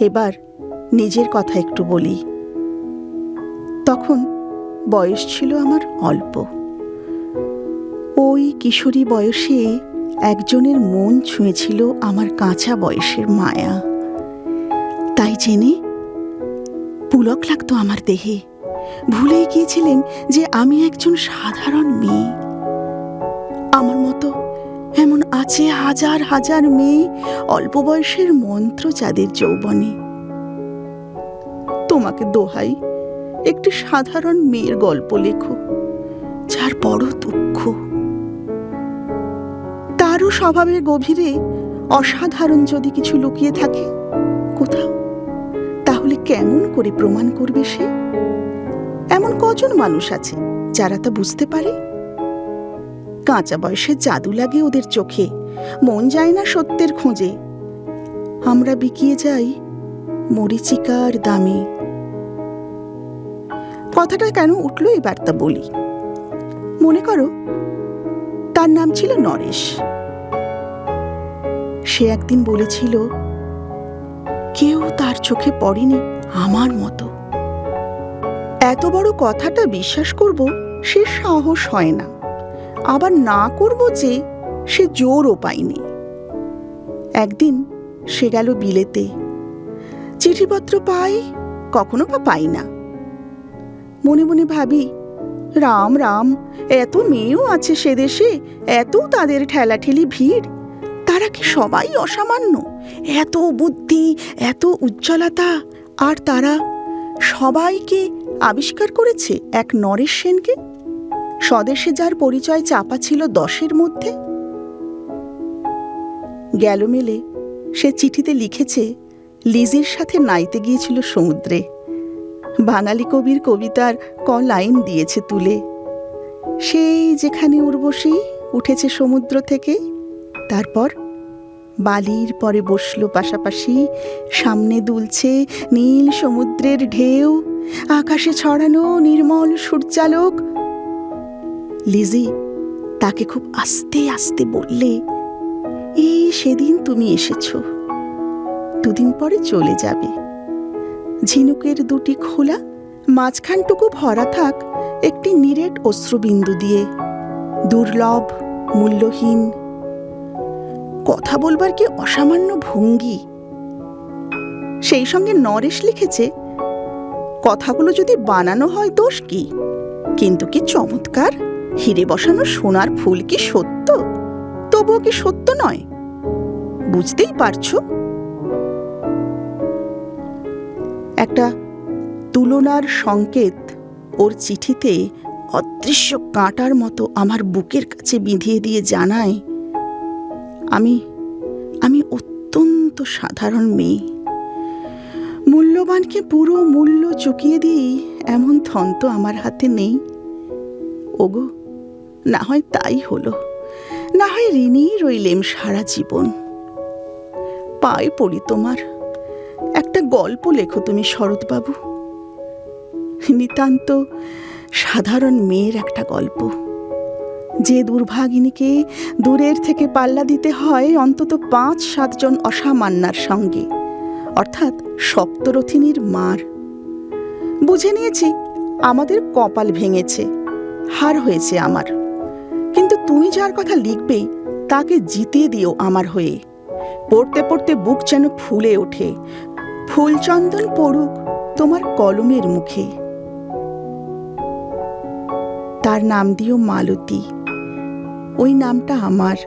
S8: এবার নিজের কথা একটু বলি। তখন বয়স ছিল আমার অল্প। ওই কিশোরী বয়সে একজনের মন ছুঁয়েছিল আমার কাঁচা বয়সের মায়া। তাই জেনে পুলক লাগতো আমার দেহে। ভুলেই গিয়েছিলেন যে আমি একজন সাধারণ মেয়ে। আমার মতো এমন আছে হাজার হাজার মেয়ে, অল্প বয়সের মন্ত্র যাদের যৌবনে। তোমাকে দোহাই, একটি সাধারণ মেয়ের গল্প লেখো, যার বড় দুঃখ। তারও স্বভাবের গভীরে অসাধারণ যদি কিছু লুকিয়ে থাকে কোথাও, তাহলে কেমন করে প্রমাণ করবে সে? এমন কজন মানুষ আছে যারা তা বুঝতে পারে? কাঁচা বয়সে জাদু লাগে ওদের চোখে, মন যায় না সত্যের খোঁজে। আমরা বিকিয়ে যাই মরীচিকার দামে। কথাটা কেন উঠল এবার তা বলি। মনে করো, তার নাম ছিল নরেশ। সে একদিন বলেছিল, কেউ তার চোখে পড়েনি আমার মতো। এত বড় কথাটা বিশ্বাস করব সে সাহস হয় না, আবার না করব যে সে জোরও পায়নি। একদিন সে গেল বিলেতে। চিঠিপত্র পাই, কখনো বা পাই না। মনে মনে ভাবি, রাম রাম, এত মেয়েও আছে সে দেশে, এত তাদের ঠেলাঠেলি ভিড়, তারা কি সবাই অসামান্য? এত বুদ্ধি, এত উজ্জ্বলতা, আর তারা সবাইকে আবিষ্কার করেছে এক নরেশ সেনকে, স্বদেশে যার পরিচয় চাপা ছিল 10-এর মধ্যে। গেল মেলে সে চিঠিতে লিখেছে লিজির সাথে নাইতে গিয়েছিল সমুদ্রে। বাঙালি কবির কবিতার লাইন দিয়েছে তুলে। সেই যেখানে উর্বশী উঠেছে সমুদ্র থেকে, তারপর বালির পরে বসলো পাশাপাশি, সামনে দুলছে নীল সমুদ্রের ঢেউ, আকাশে ছড়ানো নির্মল সূর্যালোক। লিজি তাকে খুব আস্তে আস্তে বললে, এই সেদিন তুমি এসেছো, 2 দিন পরে চলে যাবে। ঝিনুকের 2টি খোলা, মাঝখানটুকু ভরা থাক একটি নিরেট অশ্রুবিন্দু দিয়ে, দুর্লভ, মূল্যহীন। কথা বলবার কি অসামান্য ভঙ্গি! সেই সঙ্গে নরেশ লিখেছে, কথাগুলো যদি বানানো হয় দোষ কি, কিন্তু কি চমৎকার! হিরে বসানো সোনার ফুল কি সত্য? তবুও কি সত্য নয়? বুঝতেই পারছো? একটা তুলনার সংকেত ওর চিঠিতে অদৃশ্য কাঁটার মতো আমার বুকের কাছে বিঁধিয়ে দিয়ে জানায়, আমি অত্যন্ত সাধারণ মেয়ে। মূল্যবানকে পুরো মূল্য চুকিয়ে দিই এমন ধন তো আমার হাতে নেই। ওগো, না হয় তাই হলো, না হয় ঋণী রইলেম সারা জীবন। পায়ে পড়ি তোমার, একটা গল্প লেখো তুমি শরৎবাবু, নিতান্ত সাধারণ মেয়ের একটা গল্প, যে দুর্ভাগিনীকে দূরের থেকে পাল্লা দিতে হয় অন্তত 5-7 জন অসামান্যার সঙ্গে, অর্থাৎ সপ্তরথিনীর মার। বুঝে নিয়েছি আমাদের কপাল ভেঙেছে, হার হয়েছে আমার, কিন্তু তুমি যার কথা লিখবে তাকে জিতিয়ে দিও আমার হয়ে। পড়তে পড়তে বুক যেন ফুলে ওঠে, ফুলচন্দন পড়ুক তোমার কলমের মুখে। তার নাম দিও মালতী, ওই নামটা আমার।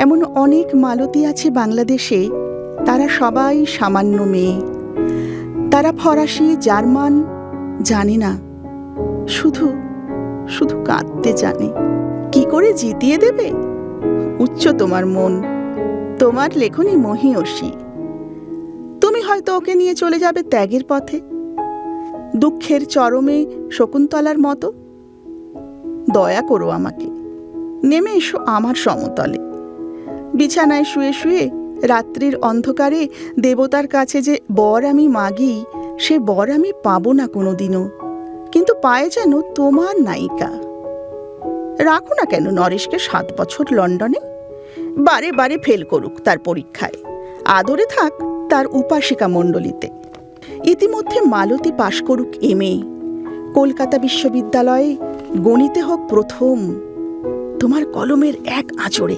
S8: এমন অনেক মালতী আছে বাংলাদেশে, তারা সবাই সামান্য মেয়ে। তারা ফরাসি জার্মান জানে না, শুধু শুধু কাঁদতে জানে। কি করে জিতিয়ে দেবে? উচ্চ তোমার মন, তোমার লেখনী মহীয়সী। তুমি হয়তো ওকে নিয়ে চলে যাবে ত্যাগের পথে, দুঃখের চরমে শকুন্তলার মতো। দয়া করো আমাকে, নেমে এসো আমার সমতলে। বিছানায় শুয়ে শুয়ে রাত্রির অন্ধকারে দেবতার কাছে যে বর আমি মাগি, সে বর আমি পাবো না কোনোদিনও, কিন্তু পায়ে যেন তোমার নায়িকা। রাখো না কেন নরেশকে 7 বছর লন্ডনে, বারে বারে ফেল করুক তার পরীক্ষায়, আদরে থাক তার উপাসিকা মণ্ডলীতে। ইতিমধ্যে মালতী পাশ করুক MA, কলকাতা বিশ্ববিদ্যালয়ে গণিতে হোক প্রথম, তোমার কলমের এক আঁচড়ে।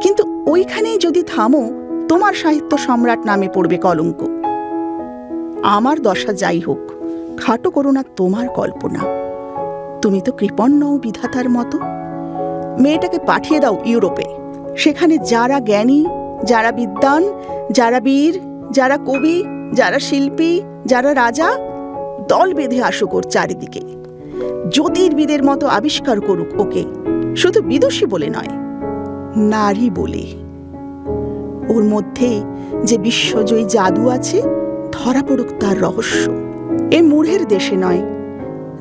S8: কিন্তু ওইখানেই যদি থামো, তোমার সাহিত্য সম্রাট নামে পড়বে কলঙ্ক। আমার দশা যাই হোক, খাটো করো না তোমার কল্পনা। তুমি তো কৃপণ নও বিধাতার মতো। মেয়েটাকে পাঠিয়ে দাও ইউরোপে, সেখানে যারা জ্ঞানী, যারা বিদ্বান, যারা বীর, যারা কবি, যারা শিল্পী, যারা রাজা, দল বেঁধে আসুক ওর চারিদিকে। জ্যোতির্বিদের মতো আবিষ্কার করুক ওকে, শুধু বিদুষী বলে নয়, নারী বলে। ওর মধ্যে যে বিশ্বজয়ী জাদু আছে, ধরা পড়ুক তার রহস্য। এ মূঢ়ের দেশে নয়,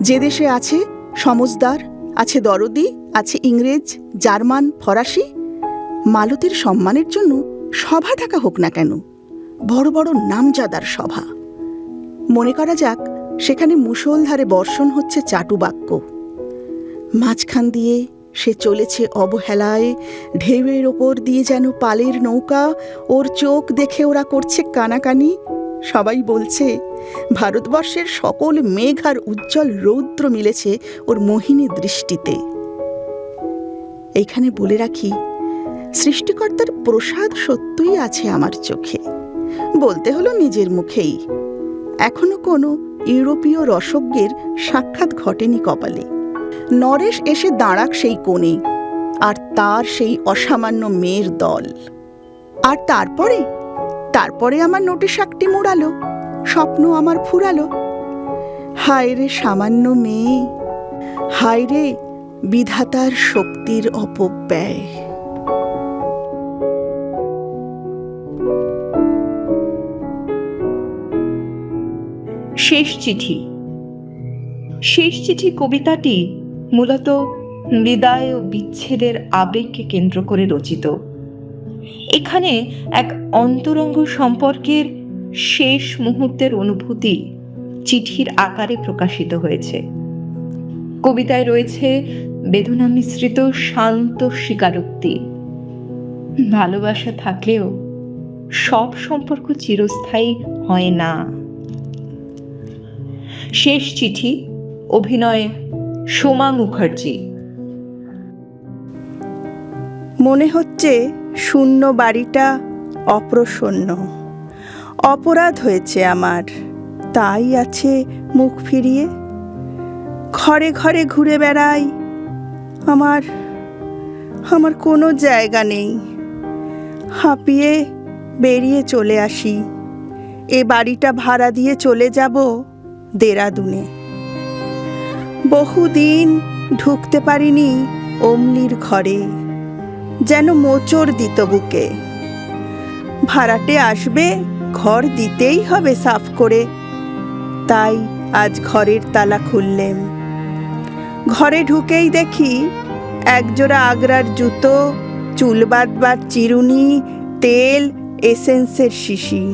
S8: যে দেশে আছে সমজদার, আছে দরদি, আছে ইংরেজ, জার্মান, ফরাসি। মালতীর সম্মানের জন্য সভা ডাকা হোক না কেন, বড় বড় নামজাদার সভা। মনে করা যাক সেখানে মুষলধারে বর্ষণ হচ্ছে চাটুবাক্য, মাঝখান দিয়ে সে চলেছে অবহেলায়, ঢেউয়ের ওপর দিয়ে যেন পালের নৌকা। ওর চোখ দেখে ওরা করছে কানাকানি। সবাই বলছে ভারতবর্ষের সকল মেঘ আর উজ্জ্বল রৌদ্র মিলেছে ওর মোহিনী দৃষ্টিতে। এইখানে বলে রাখি, সৃষ্টিকর্তার প্রসাদ সত্যই আছে আমার চোখে, বলতে হলো নিজের মুখেই। এখনো কোনো ইউরোপীয় রসজ্ঞের সাক্ষাৎ ঘটেনি কপালে। নরেশ এসে দাঁড়াক সেই কোণে, আর তার সেই অসামান্য মেয়ের দল। আর তারপরে আমার নোটিশ শাকটি মোড়ালো, স্বপ্ন আমার ফুরালো। হায় রে সামান্য মেয়ে, হায় রে বিধাতার শক্তির অপব্যয়।
S1: শেষ চিঠি। শেষ চিঠি কবিতাটি মূলত বিদায় ও বিচ্ছেদের আবেগকে কেন্দ্র করে রচিত। এখানে এক অন্তরঙ্গ সম্পর্কের শেষ মুহূর্তের অনুভূতি চিঠির আকারে প্রকাশিত হয়েছে। কবিতায় রয়েছে বেদনা মিশ্রিত শান্ত স্বীকারোক্তি। ভালোবাসা থাকলেও সব সম্পর্ক চিরস্থায়ী হয় না। শেষ চিঠি, অভিনয়ে সোমা মুখার্জি।
S2: মনে হচ্ছে শূন্য বাড়িটা অপ্রসন্ন। অপরাধ হয়েছে আমার, তাই আছে মুখ ফিরিয়ে। ঘরে ঘরে ঘুরে বেড়াই, আমার কোনো জায়গা নেই। হাঁপিয়ে বেরিয়ে চলে আসি। এ বাড়িটা ভাড়া দিয়ে চলে যাব দেরাদুনে। বহুদিন ঢুকতে পারিনি অমনির ঘরে, যেন মোচড় দিত বুকে। ভাড়াটে আসবে, ঘর দিতেই হবে সাফ করে, তাই আজ ঘরের তালা খুললেম। ঘরে ঢুকেই দেখি একজোড়া আগ্রার জুতো, চুল বাঁধবার চিরুনি, তেল, এসেন্সের শিশি।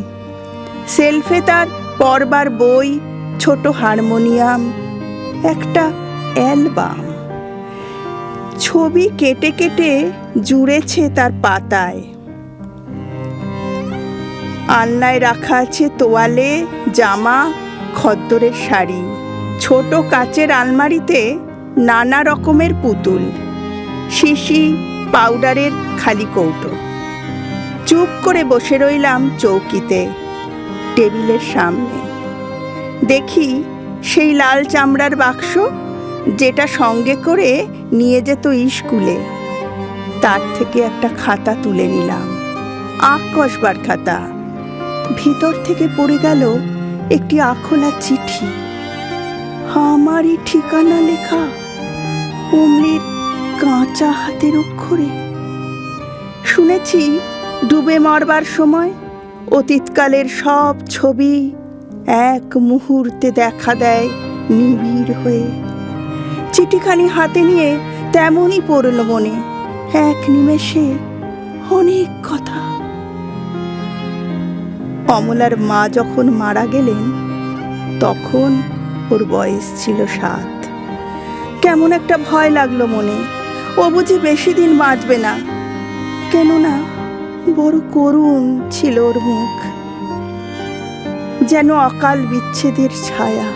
S8: সেলফে তার পড়বার বই, ছোট হারমোনিয়াম, একটা অ্যালবাম। ছবি কেটে কেটে জুড়েছে তার পাতায়। আলনায় রাখা আছে তোয়ালে, জামা, খদ্দরের শাড়ি। ছোট কাচের আলমারিতে নানা রকমের পুতুল, শিশি, পাউডারের খালি কৌটো। চুপ করে বসে রইলাম চৌকিতে, টেবিলের সামনে। দেখি সেই লাল চামড়ার বাক্স, যেটা সঙ্গে করে নিয়ে যেত স্কুলে। তার থেকে একটা খাতা তুলে নিলাম, আঁক কষবার খাতা। ভিতর থেকে পড়ে গেল একটি আখোলা চিঠি, আমারই ঠিকানা লেখা অমলির কাঁচা হাতের অক্ষরে। শুনেছি ডুবে মরবার সময় অতীতকালের সব ছবি এক মুহূর্তে দেখা দেয় নিবিড় হয়ে। চিঠিখানি হাতে নিয়ে তেমনই পড়ল মনে, এক নিমেষে অনেক কথা। অমলার মা যখন মারা গেলেন তখন ওর বয়স ছিল 7। কেমন একটা ভয় লাগলো মনে, ও বুঝি বেশি দিন বাঁচবে না। কেননা বড় করুণ ছিল ওর মুখ, যেন অকাল বিচ্ছেদের ছায়া।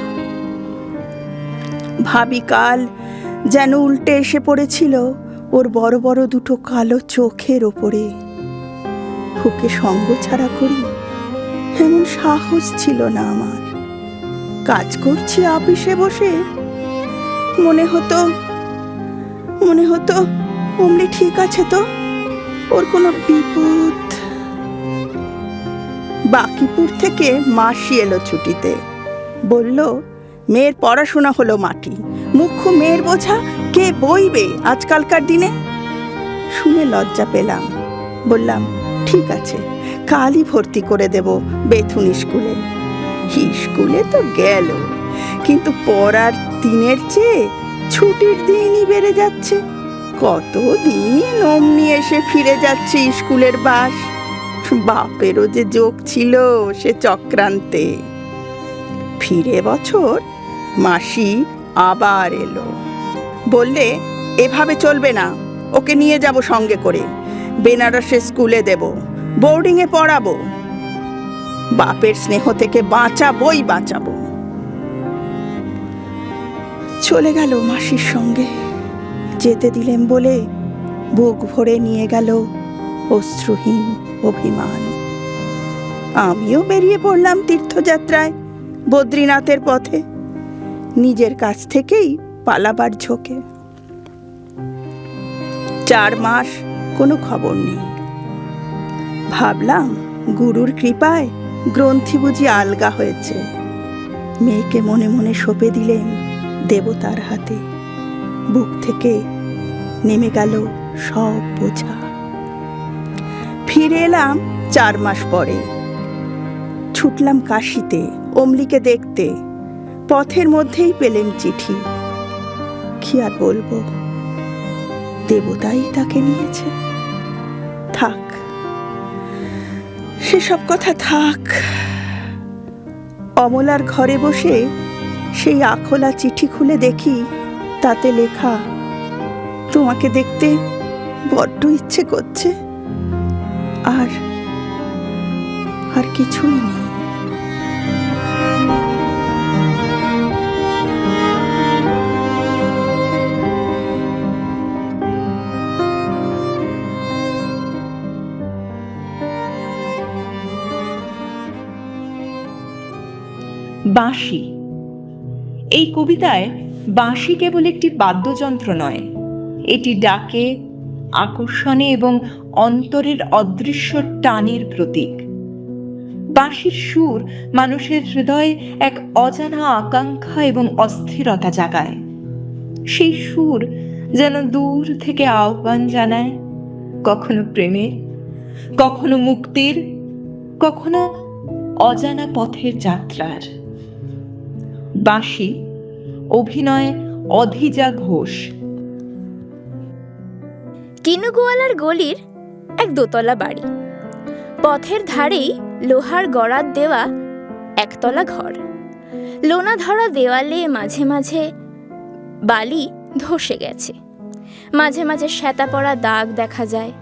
S8: ভাবি কাল যেন উল্টে এসে পড়েছিল ওর বড় বড় দুটো কালো চোখের ওপরে। ওকে সঙ্গ ছাড়া করি এমন সাহস ছিল না আমার। কাজ করছি অফিসে বসে, মনে হতো অমলি ঠিক আছে তো, ওর কোনো বিপদ। বাকিপুর থেকে মাসি এলো ছুটিতে, বলল মেয়ের পড়াশোনা হলো মাটি, মুখ্য মেয়ের বোঝা কে বইবে আজকালকার দিনে। শুনে লজ্জা পেলাম, বললাম ঠিক আছে, কালই ভর্তি করে দেব বেথুন স্কুলে। স্কুলে তো গেল, কিন্তু পড়ার দিনের চেয়ে ছুটির দিনই বেড়ে যাচ্ছে। কতদিন অমনি এসে ফিরে যাচ্ছে স্কুলের বাস। বাপেরও যে যোগ ছিল সে চক্রান্তে। ফিরে বছর মাসি আবার এলো, বললে এভাবে চলবে না, ওকে নিয়ে যাব সঙ্গে করে, বেনারসে স্কুলে দেব, বোর্ডিংয়ে পড়াবো। বাপের স্নেহ থেকে বাঁচাবোই বাঁচাবো। চলে গেল মাসির সঙ্গে। যেতে দিলেন বলে বুক ভরে নিয়ে গেল অশ্রুহীন অভিমান। আমিও বেরিয়ে পড়লাম তীর্থযাত্রায় বদ্রীনাথের পথে, নিজের কাছ থেকেই পালাবার ঝোঁকে। 4 মাস কোনো খবর নেই। ভাবলাম গুরুর কৃপায় গ্রন্থি বুঝি আলগা হয়েছে। মেয়েকে মনে মনে সঁপে দিলেন দেবতার হাতে। বুক থেকে নেমে গেল সব বোঝা। ফিরে এলাম 4 মাস পরে। ছুটলাম কাশিতে অমলিকে দেখতে। পথের মধ্যেই পেলেন চিঠি। কি আর বলবো, দেবতাই তাকে নিয়েছে। থাক, সেসব কথা থাক। অমলার ঘরে বসে সেই আখোলা চিঠি খুলে দেখি তাতে লেখা, তোমাকে দেখতে বড্ড ইচ্ছে করছে, আর কিছুই নেই।
S1: বাঁশি। এই কবিতায় বাঁশি কেবল একটি বাদ্যযন্ত্র নয়, এটি ডাকে, আকর্ষণে এবং অন্তরের অদৃশ্য টানের প্রতীক। বাঁশির সুর মানুষের হৃদয়ে এক অজানা আকাঙ্ক্ষা এবং অস্থিরতা জাগায়। সেই সুর যেন দূর থেকে আহ্বান জানায়, কখনো প্রেমের, কখনো মুক্তির, কখনো অজানা পথের যাত্রার। বাঁশি, অভিনয় অধিজা ঘোষ।
S4: কিনুগোয়ালার গলির এক দোতলা বাড়ি। পথের ধারেই
S9: লোহার গড়াত দেওয়া একতলা ঘর। লোনা ধরা দেওয়ালে মাঝে মাঝে বালি ধসে গেছে, মাঝে মাঝে শ্যাতা পড়া দাগ দেখা যায়।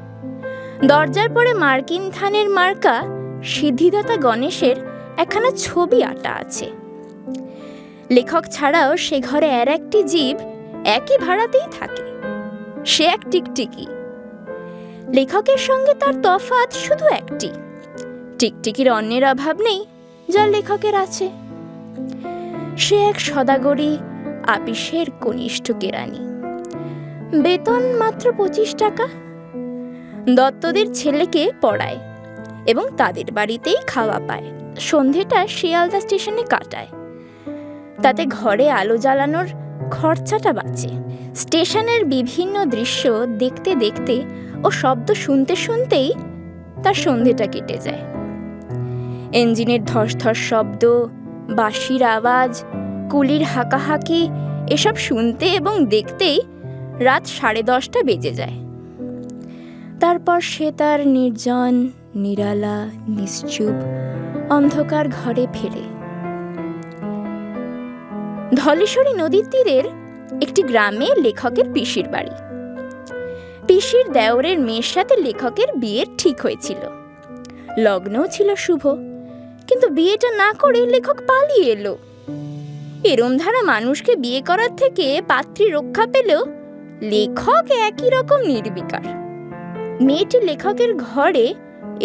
S9: দরজার পরে মার্কিন থানের মার্কা সিদ্ধিদাতা গণেশের একখানা ছবি আঁটা আছে। লেখক ছাড়াও সে ঘরে আর একটি জীব একই ভাড়াতেই থাকে, সে এক টিকটিকি। লেখকের সঙ্গে তার তফাৎ শুধু একটি, টিকটিকির অন্যের অভাব নেই যা লেখকের আছে। সে এক সদাগরী আপিসের কনিষ্ঠ কেরানি, বেতন মাত্র 25 টাকা। দত্তদের ছেলেকে পড়ায় এবং তাদের বাড়িতেই খাওয়া পায়। সন্ধেটা শিয়ালদা স্টেশনে কাটায়, তাতে ঘরে আলো জ্বালানোর খরচাটা বাঁচে। স্টেশনের বিভিন্ন দৃশ্য দেখতে দেখতে ও শব্দ শুনতে শুনতেই তার সন্ধেটা কেটে যায়। ইঞ্জিনের ধস ধস শব্দ, বাঁশির আওয়াজ, কুলির হাঁকাহাঁকি এসব শুনতে এবং দেখতেই রাত 10:30 বেজে যায়। তারপর সে তার নির্জন, নিরালা, নিশ্চুপ অন্ধকার ঘরে ফেরে। ধলেশ্বরী নদীর তীরের একটি গ্রামে লেখকের পিসির বাড়ি। পিসির দেওরের মেয়ের সাথে লেখকের বিয়ে ঠিক হয়েছিল, লগ্নও ছিল শুভ, কিন্তু বিয়েটা না করে লেখক পালিয়ে এলো। এরম ধারা মানুষকে বিয়ে করার থেকে পাত্রী রক্ষা পেলেও লেখক একই রকম নির্বিকার। মেয়েটি লেখকের ঘরে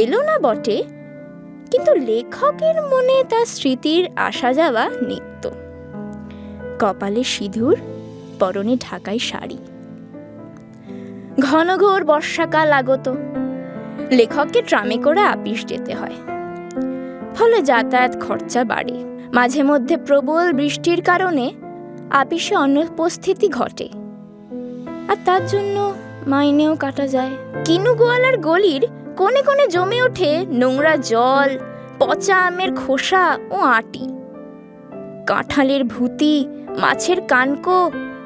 S9: এলো না বটে, কিন্তু লেখকের মনে তার স্মৃতির আসা যাওয়া নিত্য। কপালে সিঁদুর, পরনে ঢাকাই শাড়ি। ঘন ঘোর বর্ষাকাল আগত, লেখককে ট্রামে করে আপিস যেতে হয়, ফলে যাতায়াত খরচা বাড়ে। মাঝে মধ্যে প্রবল বৃষ্টির কারণে আপিসে অনুপস্থিতি ঘটে, আর তার জন্য মাইনেও কাটা যায়। কিনু গোয়ালার গলির কোণে কোণে জমে ওঠে নোংরা জল, পচা আমের খোসা ও আটি, কাঁঠালের ভুতি, মাছের কানকো,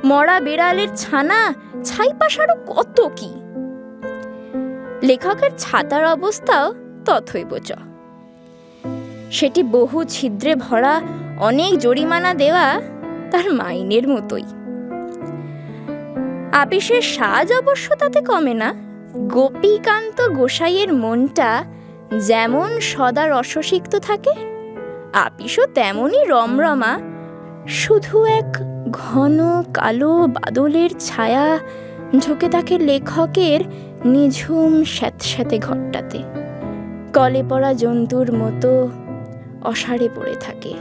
S9: মরা বেড়ালের ছানা, ছাইপাশ আরো কত কি। লেখকের ছাতার অবস্থাও তথৈবচ। সেটি বহু ছিদ্রে ভরা, অনেক জরিমানা দেওয়া তার মাইনের মতোই। আপিসের সাজ অবশ্য তাতে কমে না। গোপীকান্ত গোসাইয়ের মনটা যেমন সদা রসসিক্ত থাকে, আপিসও তেমনই রমরমা। শুধু এক ঘন কালো বাদলের ছায়া ঝুঁকে থাকে লেখকের নিঝুম স্যাঁতস্যাঁতে ঘরটাতে, কলে পড়া জন্তুর মতো অসাড়ে পড়ে থাকে।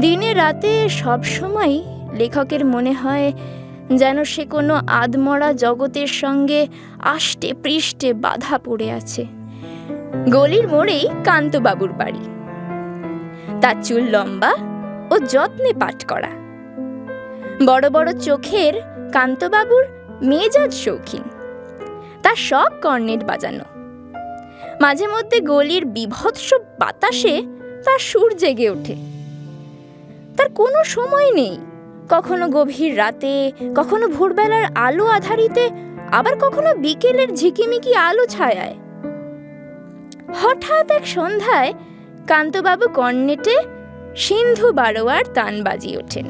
S9: দিনে রাতে সব সময় লেখকের মনে হয় যেন সে কোনো আধমরা জগতের সঙ্গে আষ্টে পৃষ্ঠে বাধা পড়ে আছে। গলির মোড়েই কান্তবাবুর বাড়ি। তার চুল লম্বা ও যত্নে পাট করা, বড় বড় চোখের কান্তবাবুর মেজাজ শৌখিন। তার শখ কর্নেট বাজানো। মাঝে মধ্যে গলির বিভৎস বাতাসে তার সুর জেগে ওঠে। তার কোনো সময় নেই, কখনো গভীর রাতে, কখনো ভোরবেলার আলো আধারিতে, আবার কখনো বিকেলের ঝিকিমিকি আলো ছায়ায়। হঠাৎ এক সন্ধ্যায় কান্তবাবু কর্নেটে সিন্ধু বারোয়ার তান বাজিয়ে ওঠেন।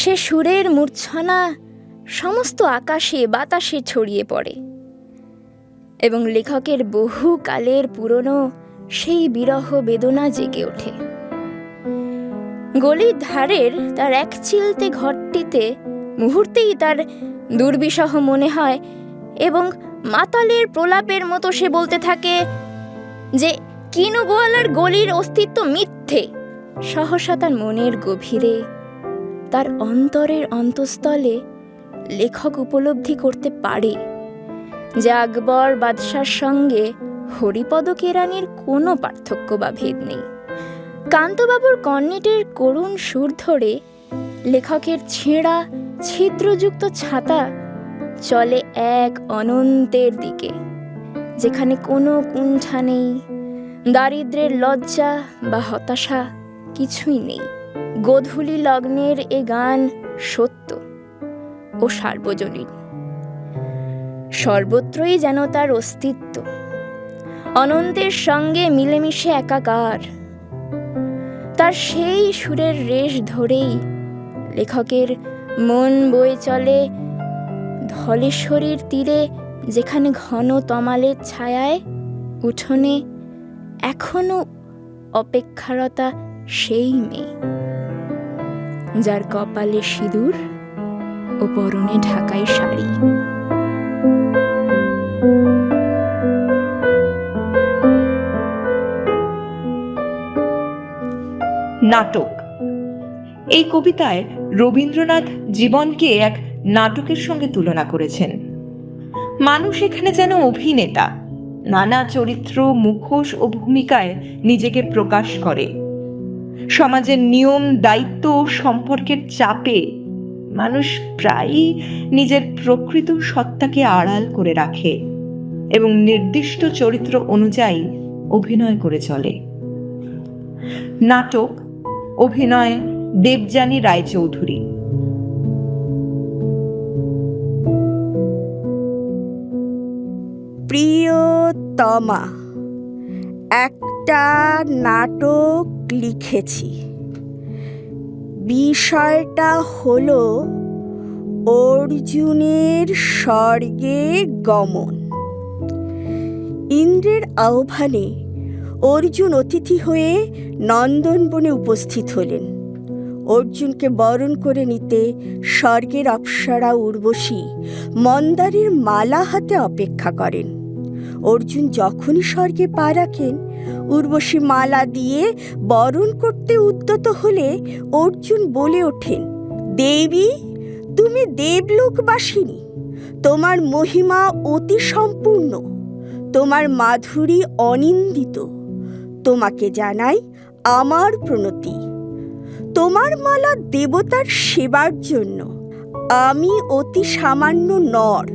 S9: সে সুরের মূর্ছনা সমস্ত আকাশে বাতাসে ছড়িয়ে পড়ে এবং লেখকের বহু কালের পুরনো সেই বিরহ বেদনা জেগে ওঠে। গলির ধারের তার এক চিলতে ঘরটিতে মুহূর্তেই তার দুর্বিষহ মনে হয় এবং মাতালের প্রলাপের মতো সে বলতে থাকে যে কিনু গোয়ালার গলির অস্তিত্ব মিথ্যে। সহসা তার মনের গভীরে, তার অন্তরের অন্তঃস্থলে লেখক উপলব্ধি করতে পারে যে আকবর বাদশার সঙ্গে হরিপদ কেরানির কোনো পার্থক্য বা ভেদ নেই। কান্তবাবুর কর্নেটের করুণ সুর ধরে লেখকের ছেঁড়া ছিদ্রযুক্ত ছাতা চলে এক অনন্তের দিকে, যেখানে কোনো কুণ্ঠা নেই, দারিদ্র্যের লজ্জা বা হতাশা কিছুই নেই। গোধূলি লগ্নের এ গান সত্য ও সার্বজনীন, সর্বত্রই যেন তার অস্তিত্ব। অনন্তের সঙ্গে মিলেমিশে একাকার। তার সেই সুরের রেশ ধরেই লেখকের মন বয়ে চলে ধলেশ্বরীর তীরে, যেখানে ঘন তমালের ছায়ায় উঠোনে এখনো অপেক্ষারতা সেই মেয়ে, যার কপালে সিঁদুর ও পরনে ঢাকাই শাড়ি।
S1: নাটক। এই কবিতায় রবীন্দ্রনাথ জীবনকে এক নাটকের সঙ্গে তুলনা করেছেন। মানুষ এখানে যেন অভিনেতা, নানা চরিত্র, মুখোশ ও ভূমিকায় নিজেকে প্রকাশ করে। সমাজের নিয়ম, দায়িত্ব ও সম্পর্কের চাপে মানুষ প্রায়ই নিজের প্রকৃত সত্তাকে আড়াল করে রাখে এবং নির্দিষ্ট চরিত্র অনুযায়ী অভিনয় করে চলে। নাটক, অভিনয় দেবযানী রায়চৌধুরী।
S7: প্রিয়তমা, একটা নাটক লিখেছি। বিষয়টা হলো অর্জুনের স্বর্গে গমন। ইন্দ্রের আহ্বানে অর্জুন অতিথি হয়ে নন্দনবনে উপস্থিত হলেন। অর্জুনকে বরণ করে নিতে স্বর্গের অপ্সরা উর্বশী মন্দারের মালা হাতে অপেক্ষা করেন। অর্জুন যখনই স্বর্গে পা রাখেন, উর্বশী মালা দিয়ে বরণ করতে উদ্যত হলে অর্জুন বলে ওঠেন, দেবী, তুমি দেবলোকবাসিনী, তোমার মহিমা অতি সম্পূর্ণ, তোমার মাধুরী অনিন্দিত, তোমাকে জানাই আমার প্রণতি। তোমার মালা দেবতার সেবার জন্য, আমি অতি সামান্য নর।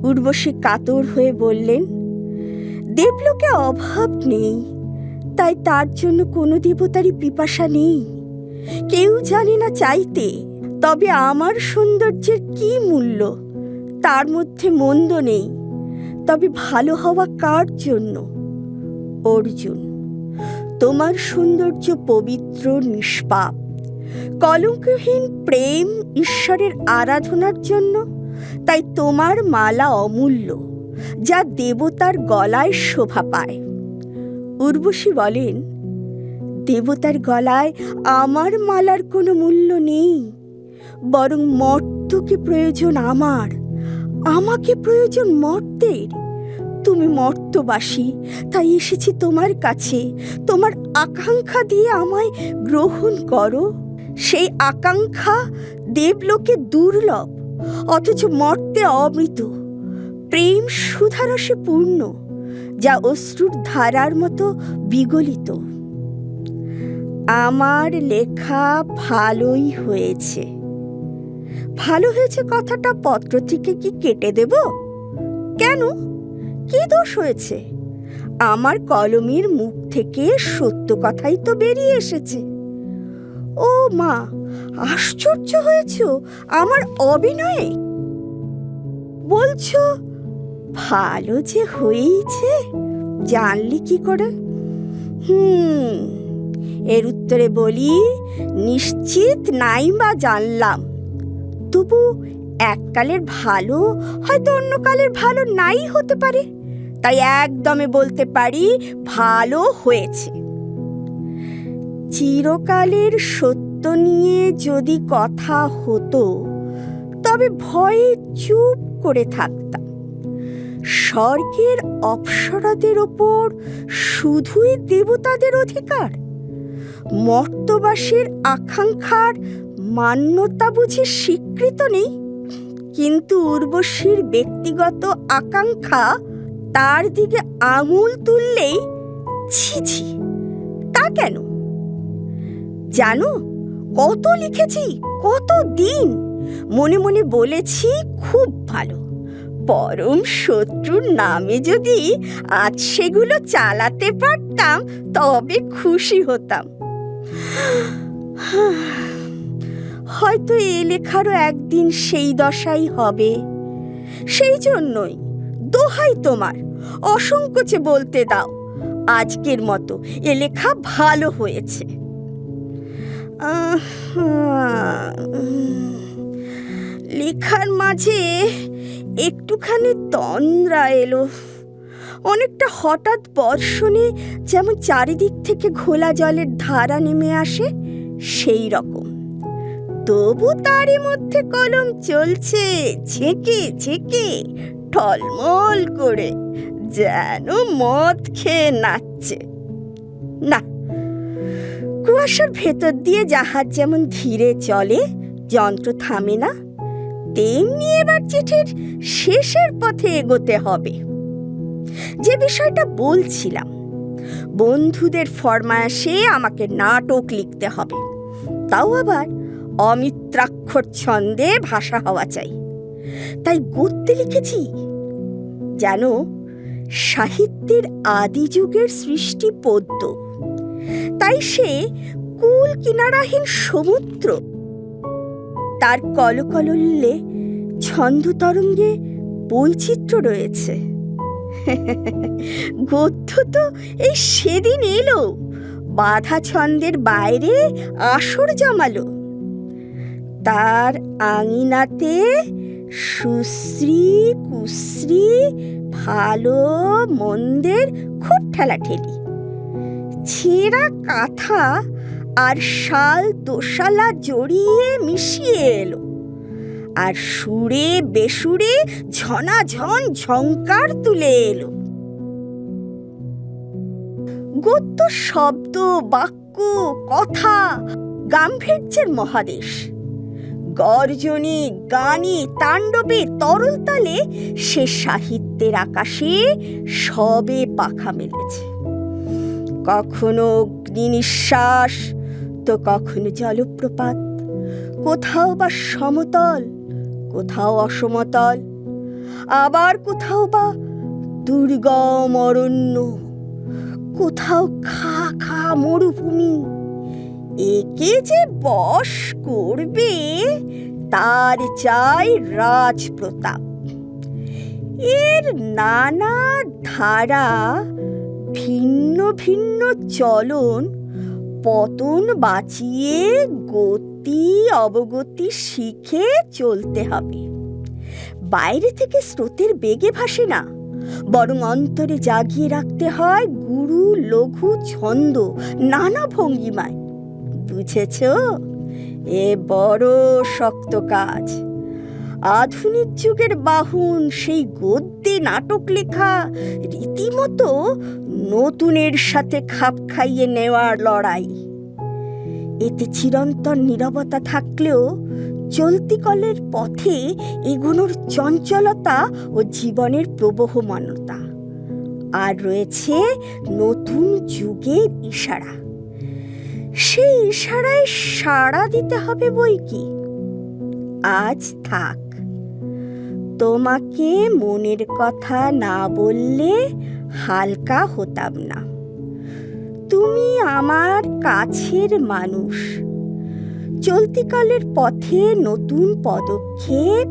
S7: উর্বশী কাতর হয়ে বললেন, দেবলোকে অভাব নেই, তাই তার জন্য কোনো দেবতারই পিপাসা নেই। কেউ জানে না চাইতে, তবে আমার সৌন্দর্যের কি মূল্য, তার মধ্যে মন্দ নেই, তবে ভালো হওয়া কার জন্য? অর্জুন, তোমার সৌন্দর্য পবিত্র, নিষ্পাপ, কলঙ্কহীন প্রেম ঈশ্বরের আরাধনার জন্য, তাই তোমার মালা অমূল্য, যা দেবতার গলায় শোভা পায়। উর্বশী বলেন, দেবতার গলায় আমার মালার কোনো মূল্য নেই, বরং মর্ত্যকে প্রয়োজন আমার, আমাকে প্রয়োজন মর্তের। তুমি মর্তবাসী, তাই এসেছি তোমার কাছে, তোমার আকাঙ্ক্ষা দিয়ে আমায় গ্রহণ করো। সেই আকাঙ্ক্ষা দেবলোকে দুর্লভ, অথচ মর্তে অমৃত। প্রেম সুধারসে পূর্ণ, যা অশ্রুর ধারার মতো বিগলিত। আমার লেখা ভালোই হয়েছে। ভালো হয়েছে কথাটা পত্র থেকে কি কেটে দেব? কেন, কি দোষ হয়েছে? আমার কলমের মুখ থেকে সত্য কথাই তো বেরিয়ে এসেছে। ও মা, আশ্চর্য হয়েছ আমার অভিনয়ে? বলছো ভালো যে হয়েছে, জানলি কি করে? এর উত্তরে বলি, নিশ্চিত নাই বা জানলাম, তবু এককালের ভালো হয়তো অন্য কালের ভালো নাই হতে পারে, তাই একদমে বলতে পারি ভালো হয়েছে। চিরকালের সত্য নিয়ে যদি কথা হতো, তবে ভয়ে চুপ করে থাকতাম। স্বর্গের অপ্সরাদের ওপর শুধুই দেবতাদের অধিকার, মর্তবাসীর আকাঙ্ক্ষার মান্যতা বুঝি স্বীকৃত নেই। কিন্তু উর্বশীর ব্যক্তিগত আকাঙ্ক্ষা তার দিকে আঙুল তুললেই ছি ছি, তা কেন? জানো, কত লিখেছি, কত দিন মনে মনে বলেছি খুব ভালো। পরম শত্রুর নামে যদি আজ সেগুলো চালাতে পারতাম, তবে খুশি হতাম। হয়তো এ লেখারও একদিন সেই দশাই হবে। সেই জন্যই দোহাই তোমার,
S3: অসংকোচে বলতে দাও, আজকের মতো এ লেখা ভালো হয়েছে। লেখার মাঝে একটুখানি তন্দ্রা এলো, অনেকটা হঠাৎ বর্ষণে যেমন চারিদিক থেকে ঘোলা জলের ধারা নেমে আসে সেই রকম। তবু তারই মধ্যে কলম চলছে ঝেঁকে ঝেঁকে, টলমল করে, যেন মদ খেয়ে নাচছে। না, কুয়াশার ভেতর দিয়ে জাহাজ যেমন ধীরে চলে, যন্ত্র থামে না, তেমনি এবার চিঠির শেষের পথে এগোতে হবে। যে বিষয়টা বলছিলাম, বন্ধুদের ফরমায়েশে আমাকে নাটক লিখতে হবে, তাও আবার অমিত্রাক্ষর ছন্দে ভাষা হওয়া চাই। তাই গদ্যে লিখেছি, যেন সাহিত্যের আদি যুগের সৃষ্টি পদ্য। তাই সে কুল কিনারাহীন সমুদ্র, তার কলকলল্লে ছন্দ তরঙ্গে বৈচিত্র্য রয়েছে। গদ্য তো এই সেদিন এলো, বাধা ছন্দের বাইরে আসর জমালো। তার আঙিনাতে সুশ্রী কুশ্রী ভালো মন্দের খুব ঠেলাঠেলি, ছেঁড়া কাঁথা আর শাল দোশালা জড়িয়ে মিশিয়ে এলো, আর সুরে বেসুরে ঝনাঝন ঝংকার তুলে এলো। গদ্য শব্দ, বাক্য, কথা, গাম্ভীর্যের মহাদেশ। গর্জনে, গানে, তাণ্ডবে, তরল তালে সে সাহিত্যের আকাশে সবে পাখা মেলেছে। কখনো অগ্নি নিঃশ্বাস, তো কখনো জলপ্রপাত, কোথাও বা সমতল, কোথাও অসমতল, আবার কোথাও বা দুর্গম অরণ্য, কোথাও খা খা মরুভূমি। একে যে বশ করবে তার চাই রাজপ্রতাপ। এর নানা ধারা, ভিন্ন ভিন্ন চলন, পতন বাঁচিয়ে গতি অবগতি শিখে চলতে হবে। বাইরে থেকে স্রোতের বেগে ভাসে না, বরং অন্তরে জাগিয়ে রাখতে হয় গুরু লঘু ছন্দ নানা ভঙ্গিমায়। বুঝেছ? এ বড় শক্ত কাজ। আধুনিক যুগের বাহন সেই গদ্যে নাটক লেখা রীতিমতো নতুনের সাথে খাপ খাইয়ে নেওয়ার লড়াই। এতে চিরন্তন নীরবতা থাকলেও চলতি কলের পথে এগোনোর চঞ্চলতা ও জীবনের প্রবহমানতা, আর রয়েছে নতুন যুগের ইশারা। সেই ইশারায় সাড়া দিতে হবে বই কি। আজ থাক, তোমাকে মনের কথা না বললে হালকা হতাম না। তুমি আমার কাছের মানুষ। চলতিকালের পথে নতুন পদক্ষেপ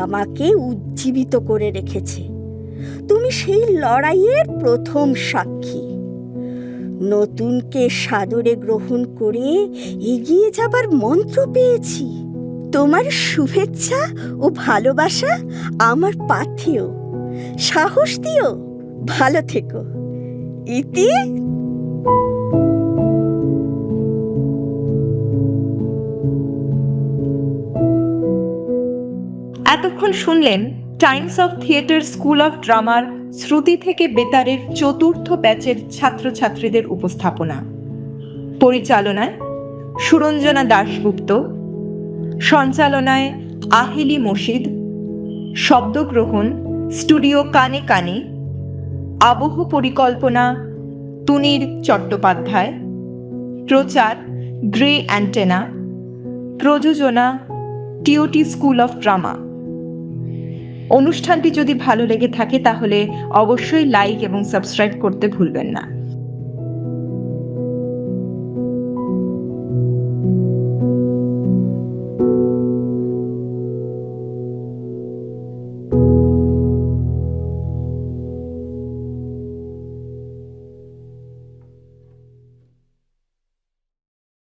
S3: আমাকে উজ্জীবিত করে রেখেছে। তুমি সেই লড়াইয়ের প্রথম সাক্ষী। নতুনকে সাদরে গ্রহণ করে এগিয়ে যাবার মন্ত্র পেয়েছি। তোমার শুভেচ্ছা ও ভালোবাসা আমার পাথেয়। সাহস দিও, ভালো থেকো। ইতি।
S1: এতক্ষণ শুনলেন Times of Theatre School of ড্রামার শ্রুতি থেকে বেতারের চতুর্থ ব্যাচের ছাত্রছাত্রীদের উপস্থাপনা। পরিচালনায় সুরঞ্জনা দাশগুপ্ত, সঞ্চালনায় আহেলি মসিদ, শব্দগ্রহণ স্টুডিও কানে কানে, আবহ পরিকল্পনা তুনির চট্টোপাধ্যায়, প্রচার গ্রে অ্যান্টেনা, প্রযোজনা টিওটি স্কুল অফ ড্রামা। অনুষ্ঠানটি যদি ভালো লেগে থাকে তাহলে অবশ্যই লাইক এবং সাবস্ক্রাইব করতে ভুলবেন না।